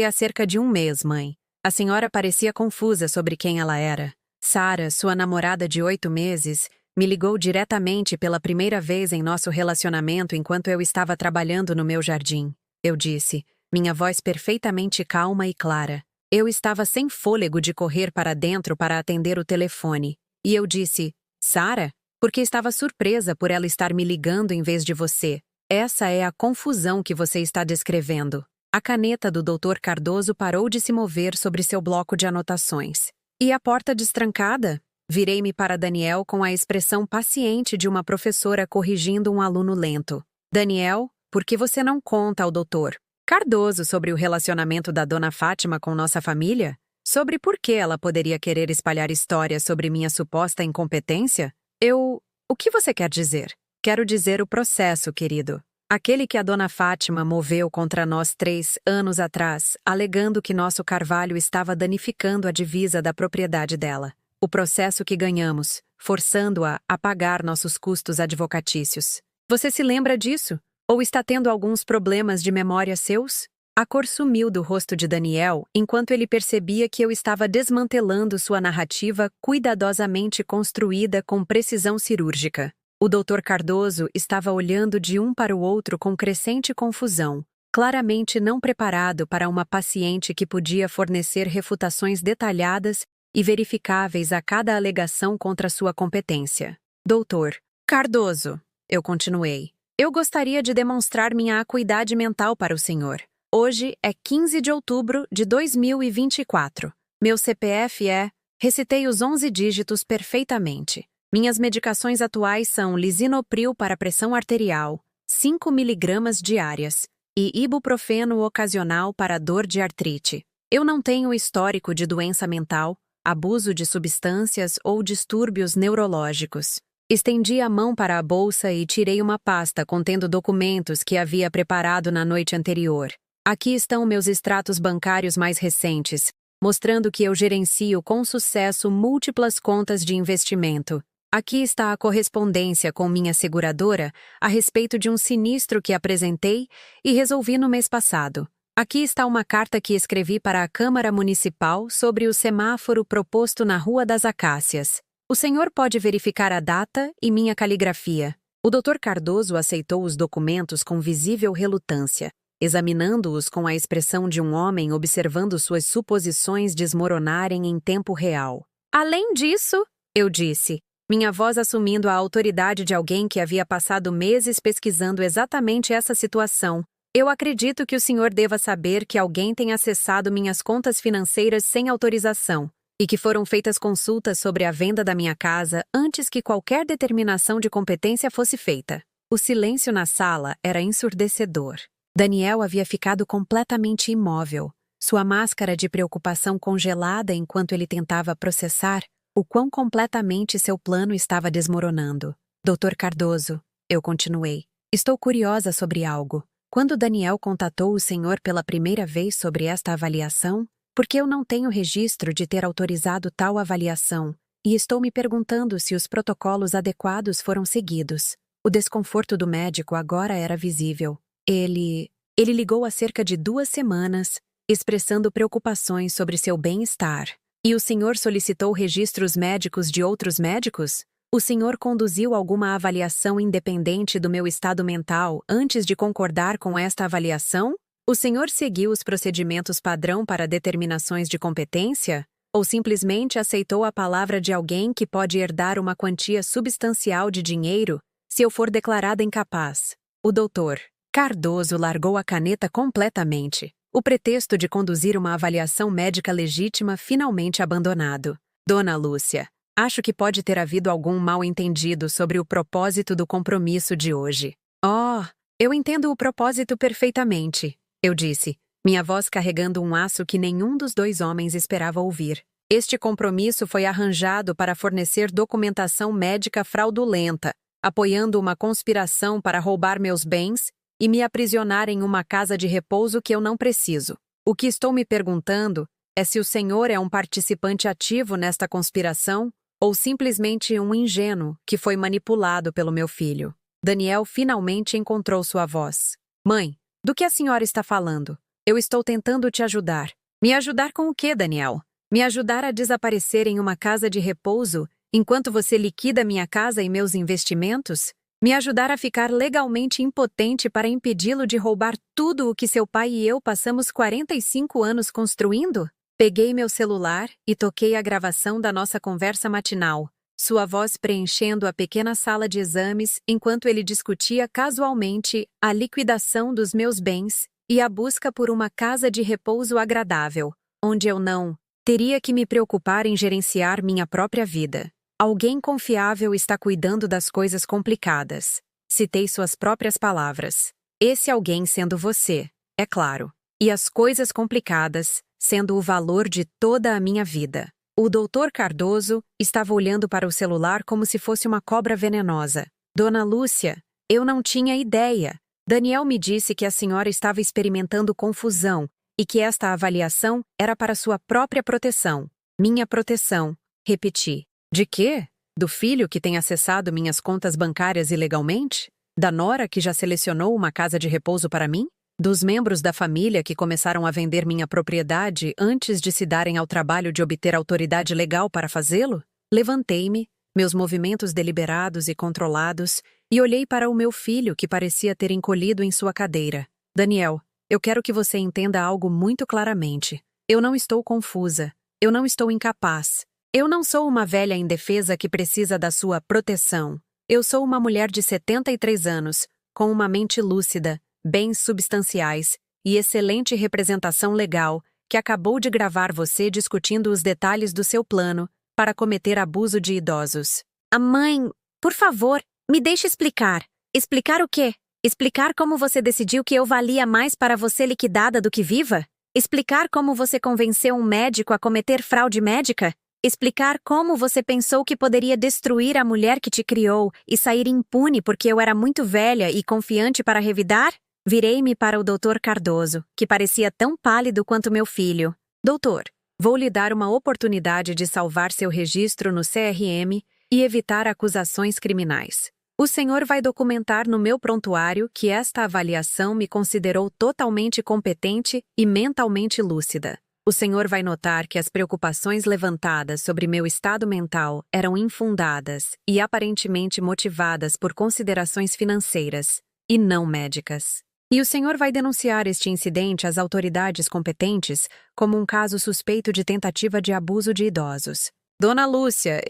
A: há cerca de um mês, mãe. A senhora parecia confusa sobre quem ela era. Sara, sua namorada de 8 meses, me ligou diretamente pela primeira vez em nosso relacionamento enquanto eu estava trabalhando no meu jardim. Eu disse, minha voz perfeitamente calma e clara. Eu estava sem fôlego de correr para dentro para atender o telefone. E eu disse, Sara? Porque estava surpresa por ela estar me ligando em vez de você. Essa é a confusão que você está descrevendo. A caneta do Dr. Cardoso parou de se mover sobre seu bloco de anotações. E a porta destrancada? Virei-me para Daniel com a expressão paciente de uma professora corrigindo um aluno lento. Daniel, por que você não conta ao Dr. Cardoso sobre o relacionamento da Dona Fátima com nossa família? Sobre por que ela poderia querer espalhar histórias sobre minha suposta incompetência? O que você quer dizer? Quero dizer o processo, querido. Aquele que a Dona Fátima moveu contra nós 3 anos atrás, alegando que nosso carvalho estava danificando a divisa da propriedade dela. O processo que ganhamos, forçando-a a pagar nossos custos advocatícios. Você se lembra disso? Ou está tendo alguns problemas de memória seus? A cor sumiu do rosto de Daniel enquanto ele percebia que eu estava desmantelando sua narrativa cuidadosamente construída com precisão cirúrgica. O Dr. Cardoso estava olhando de um para o outro com crescente confusão, claramente não preparado para uma paciente que podia fornecer refutações detalhadas e verificáveis a cada alegação contra sua competência. Doutor Cardoso, eu continuei. Eu gostaria de demonstrar minha acuidade mental para o senhor. Hoje é 15 de outubro de 2024. Meu CPF é... Recitei os 11 dígitos perfeitamente. Minhas medicações atuais são lisinopril para pressão arterial, 5 mg diárias, e ibuprofeno ocasional para dor de artrite. Eu não tenho histórico de doença mental, abuso de substâncias ou distúrbios neurológicos. Estendi a mão para a bolsa e tirei uma pasta contendo documentos que havia preparado na noite anterior. Aqui estão meus extratos bancários mais recentes, mostrando que eu gerencio com sucesso múltiplas contas de investimento. Aqui está a correspondência com minha seguradora a respeito de um sinistro que apresentei e resolvi no mês passado. Aqui está uma carta que escrevi para a Câmara Municipal sobre o semáforo proposto na Rua das Acácias. O senhor pode verificar a data e minha caligrafia. O Dr. Cardoso aceitou os documentos com visível relutância, examinando-os com a expressão de um homem observando suas suposições desmoronarem em tempo real. Além disso, eu disse, minha voz assumindo a autoridade de alguém que havia passado meses pesquisando exatamente essa situação, eu acredito que o senhor deva saber que alguém tem acessado minhas contas financeiras sem autorização e que foram feitas consultas sobre a venda da minha casa antes que qualquer determinação de competência fosse feita. O silêncio na sala era ensurdecedor. Daniel havia ficado completamente imóvel, sua máscara de preocupação congelada enquanto ele tentava processar o quão completamente seu plano estava desmoronando. Dr. Cardoso, eu continuei, estou curiosa sobre algo. Quando Daniel contatou o senhor pela primeira vez sobre esta avaliação, porque eu não tenho registro de ter autorizado tal avaliação, e estou me perguntando se os protocolos adequados foram seguidos. O desconforto do médico agora era visível. Ele ligou há cerca de 2 semanas, expressando preocupações sobre seu bem-estar. E o senhor solicitou registros médicos de outros médicos? O senhor conduziu alguma avaliação independente do meu estado mental antes de concordar com esta avaliação? O senhor seguiu os procedimentos padrão para determinações de competência? Ou simplesmente aceitou a palavra de alguém que pode herdar uma quantia substancial de dinheiro se eu for declarada incapaz? O doutor Cardoso largou a caneta completamente. O pretexto de conduzir uma avaliação médica legítima finalmente abandonado. Dona Lúcia, acho que pode ter havido algum mal-entendido sobre o propósito do compromisso de hoje. Oh, eu entendo o propósito perfeitamente, eu disse, minha voz carregando um aço que nenhum dos 2 homens esperava ouvir. Este compromisso foi arranjado para fornecer documentação médica fraudulenta, apoiando uma conspiração para roubar meus bens e me aprisionar em uma casa de repouso que eu não preciso. O que estou me perguntando é se o senhor é um participante ativo nesta conspiração ou simplesmente um ingênuo que foi manipulado pelo meu filho. Daniel finalmente encontrou sua voz. Mãe, do que a senhora está falando? Eu estou tentando te ajudar. Me ajudar com o quê, Daniel? Me ajudar a desaparecer em uma casa de repouso enquanto você liquida minha casa e meus investimentos? Me ajudar a ficar legalmente impotente para impedi-lo de roubar tudo o que seu pai e eu passamos 45 anos construindo? Peguei meu celular e toquei a gravação da nossa conversa matinal, sua voz preenchendo a pequena sala de exames enquanto ele discutia casualmente a liquidação dos meus bens e a busca por uma casa de repouso agradável, onde eu não teria que me preocupar em gerenciar minha própria vida. Alguém confiável está cuidando das coisas complicadas. Citei suas próprias palavras. Esse alguém sendo você, é claro. E as coisas complicadas sendo o valor de toda a minha vida. O Dr. Cardoso estava olhando para o celular como se fosse uma cobra venenosa. Dona Lúcia, eu não tinha ideia. Daniel me disse que a senhora estava experimentando confusão e que esta avaliação era para sua própria proteção. Minha proteção, repeti. De quê? Do filho que tem acessado minhas contas bancárias ilegalmente? Da nora que já selecionou uma casa de repouso para mim? Dos membros da família que começaram a vender minha propriedade antes de se darem ao trabalho de obter autoridade legal para fazê-lo? Levantei-me, meus movimentos deliberados e controlados, e olhei para o meu filho que parecia ter encolhido em sua cadeira. Daniel, eu quero que você entenda algo muito claramente. Eu não estou confusa. Eu não estou incapaz. Eu não sou uma velha indefesa que precisa da sua proteção. Eu sou uma mulher de 73 anos, com uma mente lúcida, bens substanciais e excelente representação legal, que acabou de gravar você discutindo os detalhes do seu plano para cometer abuso de idosos. A mãe, por favor, me deixe explicar. Explicar o quê? Explicar como você decidiu que eu valia mais para você liquidada do que viva? Explicar como você convenceu um médico a cometer fraude médica? Explicar como você pensou que poderia destruir a mulher que te criou e sair impune porque eu era muito velha e confiante para revidar? Virei-me para o Dr. Cardoso, que parecia tão pálido quanto meu filho. Doutor, vou lhe dar uma oportunidade de salvar seu registro no CRM e evitar acusações criminais. O senhor vai documentar no meu prontuário que esta avaliação me considerou totalmente competente e mentalmente lúcida. O senhor vai notar que as preocupações levantadas sobre meu estado mental eram infundadas e aparentemente motivadas por considerações financeiras, e não médicas. E o senhor vai denunciar este incidente às autoridades competentes como um caso suspeito de tentativa de abuso de idosos. Dona Lúcia,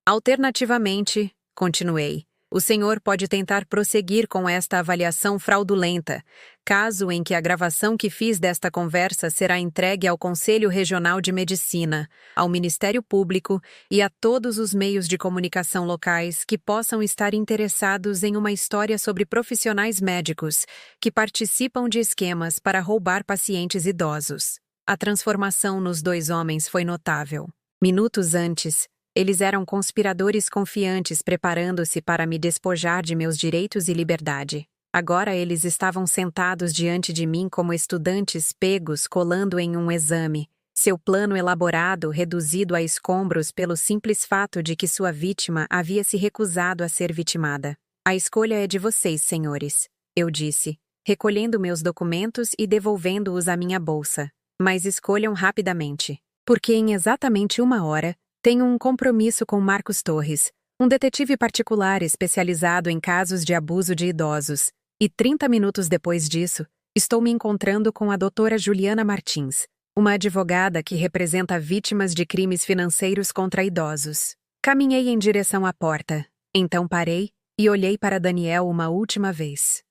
A: Alternativamente, continuei, o senhor pode tentar prosseguir com esta avaliação fraudulenta, caso em que a gravação que fiz desta conversa será entregue ao Conselho Regional de Medicina, ao Ministério Público e a todos os meios de comunicação locais que possam estar interessados em uma história sobre profissionais médicos que participam de esquemas para roubar pacientes idosos. A transformação nos dois homens foi notável. Minutos antes, eles eram conspiradores confiantes preparando-se para me despojar de meus direitos e liberdade. Agora eles estavam sentados diante de mim como estudantes pegos colando em um exame, seu plano elaborado reduzido a escombros pelo simples fato de que sua vítima havia se recusado a ser vitimada. A escolha é de vocês, senhores, eu disse, recolhendo meus documentos e devolvendo-os à minha bolsa. Mas escolham rapidamente, porque em exatamente 1 hora, tenho um compromisso com Marcos Torres, um detetive particular especializado em casos de abuso de idosos, e 30 minutos depois disso, estou me encontrando com a doutora Juliana Martins, uma advogada que representa vítimas de crimes financeiros contra idosos. Caminhei em direção à porta, então parei e olhei para Daniel uma última vez.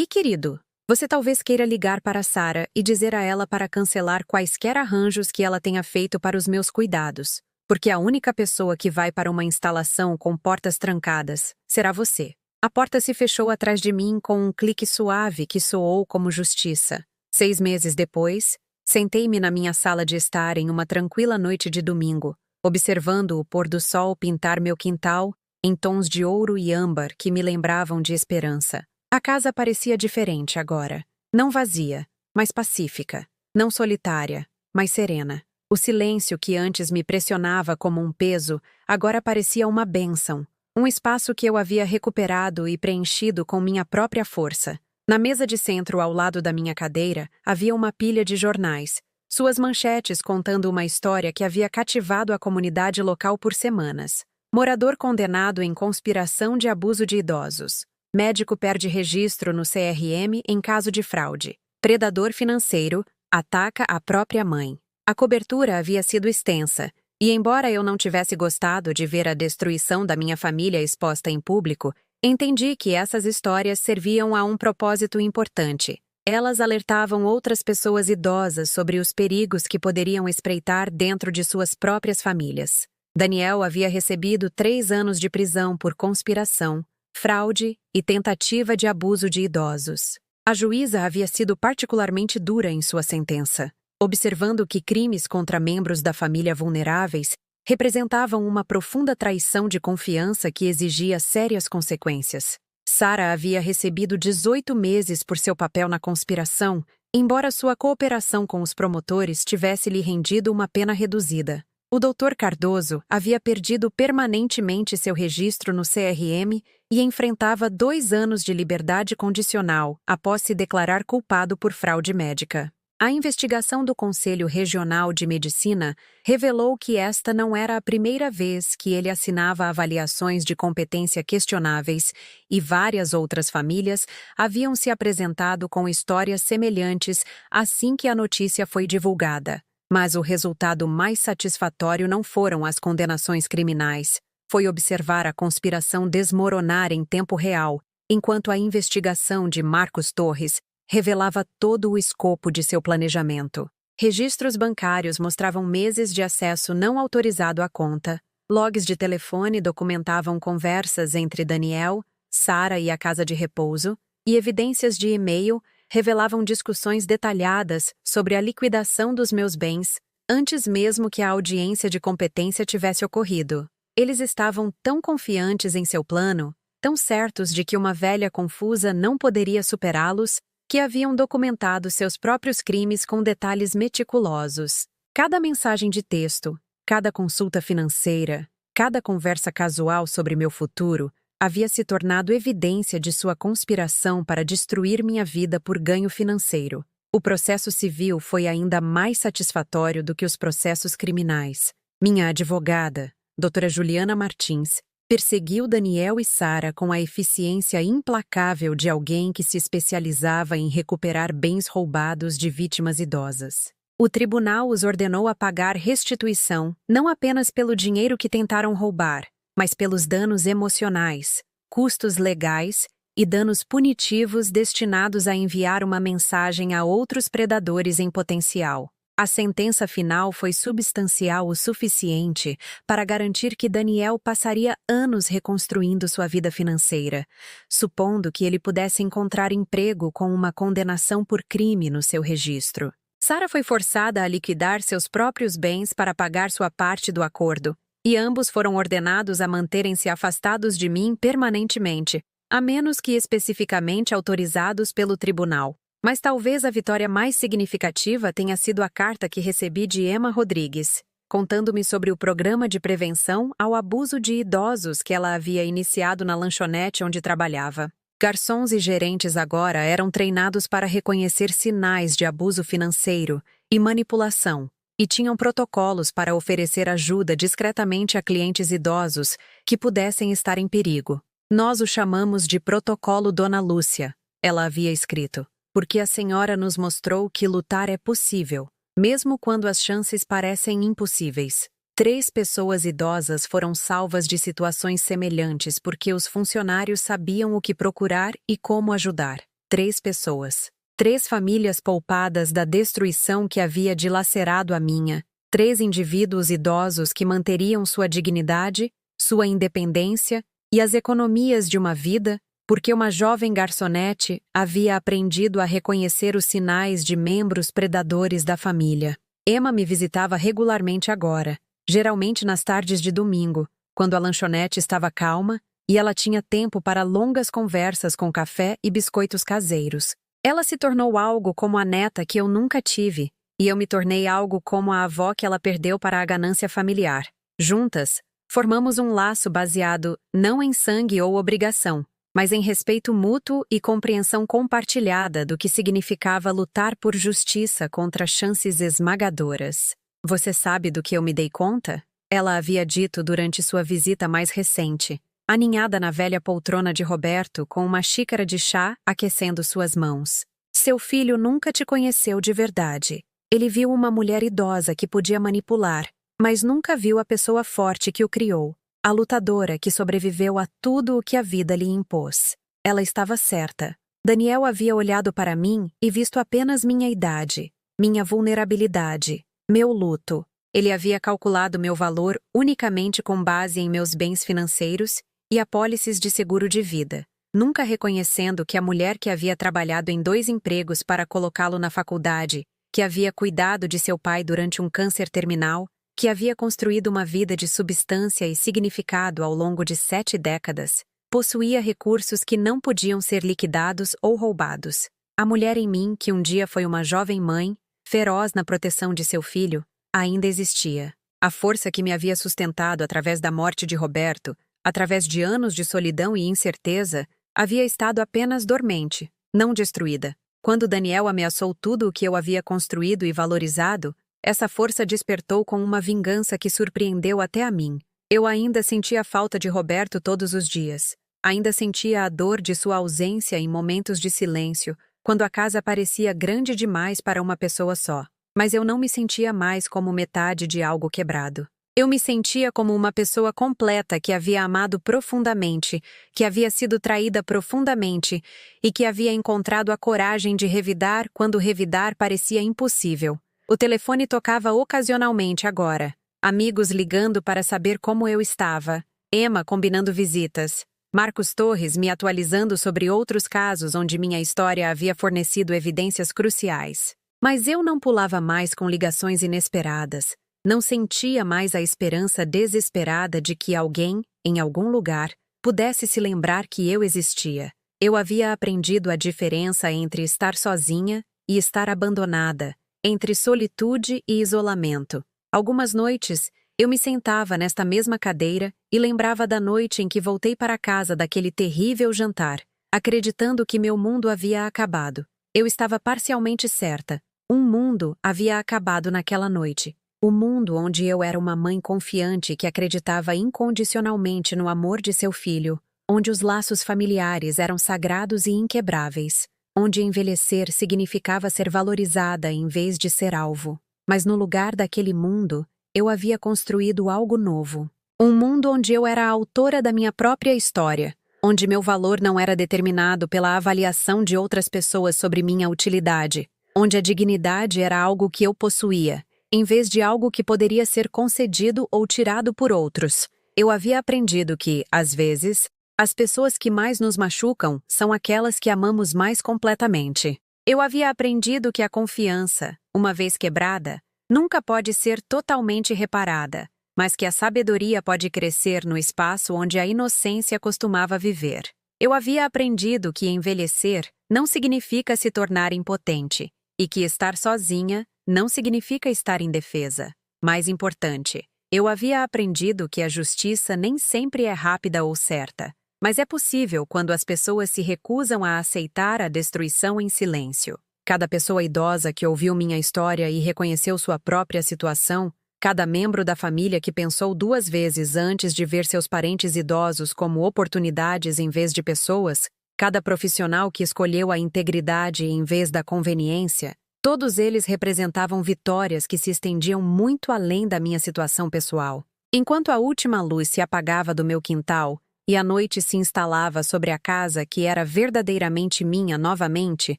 A: Querido, você talvez queira ligar para Sara e dizer a ela para cancelar quaisquer arranjos que ela tenha feito para os meus cuidados. Porque a única pessoa que vai para uma instalação com portas trancadas será você. A porta se fechou atrás de mim com um clique suave que soou como justiça. 6 meses depois, sentei-me na minha sala de estar em uma tranquila noite de domingo, observando o pôr do sol pintar meu quintal em tons de ouro e âmbar que me lembravam de esperança. A casa parecia diferente agora. Não vazia, mas pacífica. Não solitária, mas serena. O silêncio que antes me pressionava como um peso, agora parecia uma bênção, um espaço que eu havia recuperado e preenchido com minha própria força. Na mesa de centro ao lado da minha cadeira, havia uma pilha de jornais, suas manchetes contando uma história que havia cativado a comunidade local por semanas. Morador condenado em conspiração de abuso de idosos. Médico perde registro no CRM em caso de fraude. Predador financeiro ataca a própria mãe. A cobertura havia sido extensa, e embora eu não tivesse gostado de ver a destruição da minha família exposta em público, entendi que essas histórias serviam a um propósito importante. Elas alertavam outras pessoas idosas sobre os perigos que poderiam espreitar dentro de suas próprias famílias. Daniel havia recebido 3 anos de prisão por conspiração, fraude e tentativa de abuso de idosos. A juíza havia sido particularmente dura em sua sentença, observando que crimes contra membros da família vulneráveis representavam uma profunda traição de confiança que exigia sérias consequências. Sara havia recebido 18 meses por seu papel na conspiração, embora sua cooperação com os promotores tivesse lhe rendido uma pena reduzida. O Dr. Cardoso havia perdido permanentemente seu registro no CRM e enfrentava 2 anos de liberdade condicional após se declarar culpado por fraude médica. A investigação do Conselho Regional de Medicina revelou que esta não era a primeira vez que ele assinava avaliações de competência questionáveis e várias outras famílias haviam se apresentado com histórias semelhantes assim que a notícia foi divulgada. Mas o resultado mais satisfatório não foram as condenações criminais, foi observar a conspiração desmoronar em tempo real, enquanto a investigação de Marcos Torres revelava todo o escopo de seu planejamento. Registros bancários mostravam meses de acesso não autorizado à conta, logs de telefone documentavam conversas entre Daniel, Sara e a casa de repouso, e evidências de e-mail revelavam discussões detalhadas sobre a liquidação dos meus bens, antes mesmo que a audiência de competência tivesse ocorrido. Eles estavam tão confiantes em seu plano, tão certos de que uma velha confusa não poderia superá-los, que haviam documentado seus próprios crimes com detalhes meticulosos. Cada mensagem de texto, cada consulta financeira, cada conversa casual sobre meu futuro havia se tornado evidência de sua conspiração para destruir minha vida por ganho financeiro. O processo civil foi ainda mais satisfatório do que os processos criminais. Minha advogada, doutora Juliana Martins, perseguiu Daniel e Sara com a eficiência implacável de alguém que se especializava em recuperar bens roubados de vítimas idosas. O tribunal os ordenou a pagar restituição, não apenas pelo dinheiro que tentaram roubar, mas pelos danos emocionais, custos legais e danos punitivos destinados a enviar uma mensagem a outros predadores em potencial. A sentença final foi substancial o suficiente para garantir que Daniel passaria anos reconstruindo sua vida financeira, supondo que ele pudesse encontrar emprego com uma condenação por crime no seu registro. Sara foi forçada a liquidar seus próprios bens para pagar sua parte do acordo, e ambos foram ordenados a manterem-se afastados de mim permanentemente, a menos que especificamente autorizados pelo tribunal. Mas talvez a vitória mais significativa tenha sido a carta que recebi de Emma Rodrigues, contando-me sobre o programa de prevenção ao abuso de idosos que ela havia iniciado na lanchonete onde trabalhava. Garçons e gerentes agora eram treinados para reconhecer sinais de abuso financeiro e manipulação, e tinham protocolos para oferecer ajuda discretamente a clientes idosos que pudessem estar em perigo. Nós o chamamos de Protocolo Dona Lúcia, ela havia escrito. Porque a senhora nos mostrou que lutar é possível, mesmo quando as chances parecem impossíveis. 3 pessoas idosas foram salvas de situações semelhantes porque os funcionários sabiam o que procurar e como ajudar. 3 pessoas. 3 famílias poupadas da destruição que havia dilacerado a minha. 3 indivíduos idosos que manteriam sua dignidade, sua independência e as economias de uma vida, porque uma jovem garçonete havia aprendido a reconhecer os sinais de membros predadores da família. Emma me visitava regularmente agora, geralmente nas tardes de domingo, quando a lanchonete estava calma e ela tinha tempo para longas conversas com café e biscoitos caseiros. Ela se tornou algo como a neta que eu nunca tive, e eu me tornei algo como a avó que ela perdeu para a ganância familiar. Juntas, formamos um laço baseado não em sangue ou obrigação, mas em respeito mútuo e compreensão compartilhada do que significava lutar por justiça contra chances esmagadoras. Você sabe do que eu me dei conta? Ela havia dito durante sua visita mais recente, aninhada na velha poltrona de Roberto com uma xícara de chá aquecendo suas mãos. Seu filho nunca te conheceu de verdade. Ele viu uma mulher idosa que podia manipular, mas nunca viu a pessoa forte que o criou. A lutadora que sobreviveu a tudo o que a vida lhe impôs. Ela estava certa. Daniel havia olhado para mim e visto apenas minha idade, minha vulnerabilidade, meu luto. Ele havia calculado meu valor unicamente com base em meus bens financeiros e apólices de seguro de vida, nunca reconhecendo que a mulher que havia trabalhado em 2 empregos para colocá-lo na faculdade, que havia cuidado de seu pai durante um câncer terminal, que havia construído uma vida de substância e significado ao longo de 7 décadas, possuía recursos que não podiam ser liquidados ou roubados. A mulher em mim, que um dia foi uma jovem mãe, feroz na proteção de seu filho, ainda existia. A força que me havia sustentado através da morte de Roberto, através de anos de solidão e incerteza, havia estado apenas dormente, não destruída. Quando Daniel ameaçou tudo o que eu havia construído e valorizado, essa força despertou com uma vingança que surpreendeu até a mim. Eu ainda sentia a falta de Roberto todos os dias. Ainda sentia a dor de sua ausência em momentos de silêncio, quando a casa parecia grande demais para uma pessoa só. Mas eu não me sentia mais como metade de algo quebrado. Eu me sentia como uma pessoa completa que havia amado profundamente, que havia sido traída profundamente e que havia encontrado a coragem de revidar quando revidar parecia impossível. O telefone tocava ocasionalmente agora. Amigos ligando para saber como eu estava. Emma combinando visitas. Marcos Torres me atualizando sobre outros casos onde minha história havia fornecido evidências cruciais. Mas eu não pulava mais com ligações inesperadas. Não sentia mais a esperança desesperada de que alguém, em algum lugar, pudesse se lembrar que eu existia. Eu havia aprendido a diferença entre estar sozinha e estar abandonada, entre solitude e isolamento. Algumas noites, eu me sentava nesta mesma cadeira e lembrava da noite em que voltei para casa daquele terrível jantar, acreditando que meu mundo havia acabado. Eu estava parcialmente certa. Um mundo havia acabado naquela noite. O mundo onde eu era uma mãe confiante que acreditava incondicionalmente no amor de seu filho, onde os laços familiares eram sagrados e inquebráveis, onde envelhecer significava ser valorizada em vez de ser alvo. Mas no lugar daquele mundo, eu havia construído algo novo. Um mundo onde eu era a autora da minha própria história, onde meu valor não era determinado pela avaliação de outras pessoas sobre minha utilidade, onde a dignidade era algo que eu possuía, em vez de algo que poderia ser concedido ou tirado por outros. Eu havia aprendido que, às vezes, as pessoas que mais nos machucam são aquelas que amamos mais completamente. Eu havia aprendido que a confiança, uma vez quebrada, nunca pode ser totalmente reparada, mas que a sabedoria pode crescer no espaço onde a inocência costumava viver. Eu havia aprendido que envelhecer não significa se tornar impotente, e que estar sozinha não significa estar indefesa. Mais importante, eu havia aprendido que a justiça nem sempre é rápida ou certa, mas é possível quando as pessoas se recusam a aceitar a destruição em silêncio. Cada pessoa idosa que ouviu minha história e reconheceu sua própria situação, cada membro da família que pensou 2 vezes antes de ver seus parentes idosos como oportunidades em vez de pessoas, cada profissional que escolheu a integridade em vez da conveniência, todos eles representavam vitórias que se estendiam muito além da minha situação pessoal. Enquanto a última luz se apagava do meu quintal e a noite se instalava sobre a casa que era verdadeiramente minha novamente,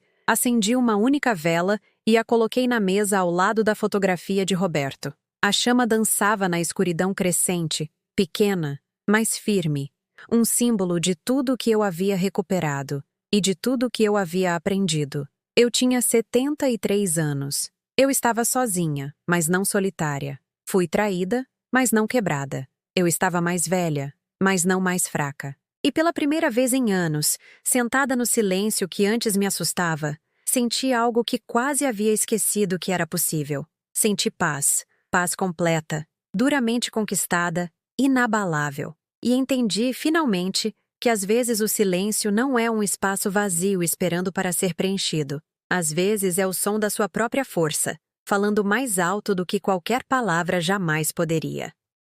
A: acendi uma única vela e a coloquei na mesa ao lado da fotografia de Roberto. A chama dançava na escuridão crescente, pequena, mas firme, um símbolo de tudo que eu havia recuperado e de tudo que eu havia aprendido. Eu tinha 73 anos. Eu estava sozinha, mas não solitária. Fui traída, mas não quebrada. Eu estava mais velha, mas não mais fraca. E pela primeira vez em anos, sentada no silêncio que antes me assustava, senti algo que quase havia esquecido que era possível. Senti paz, paz completa, duramente conquistada, inabalável. E entendi, finalmente, que às vezes o silêncio não é um espaço vazio esperando para ser preenchido. Às vezes é o som da sua própria força, falando mais alto do que qualquer palavra jamais poderia.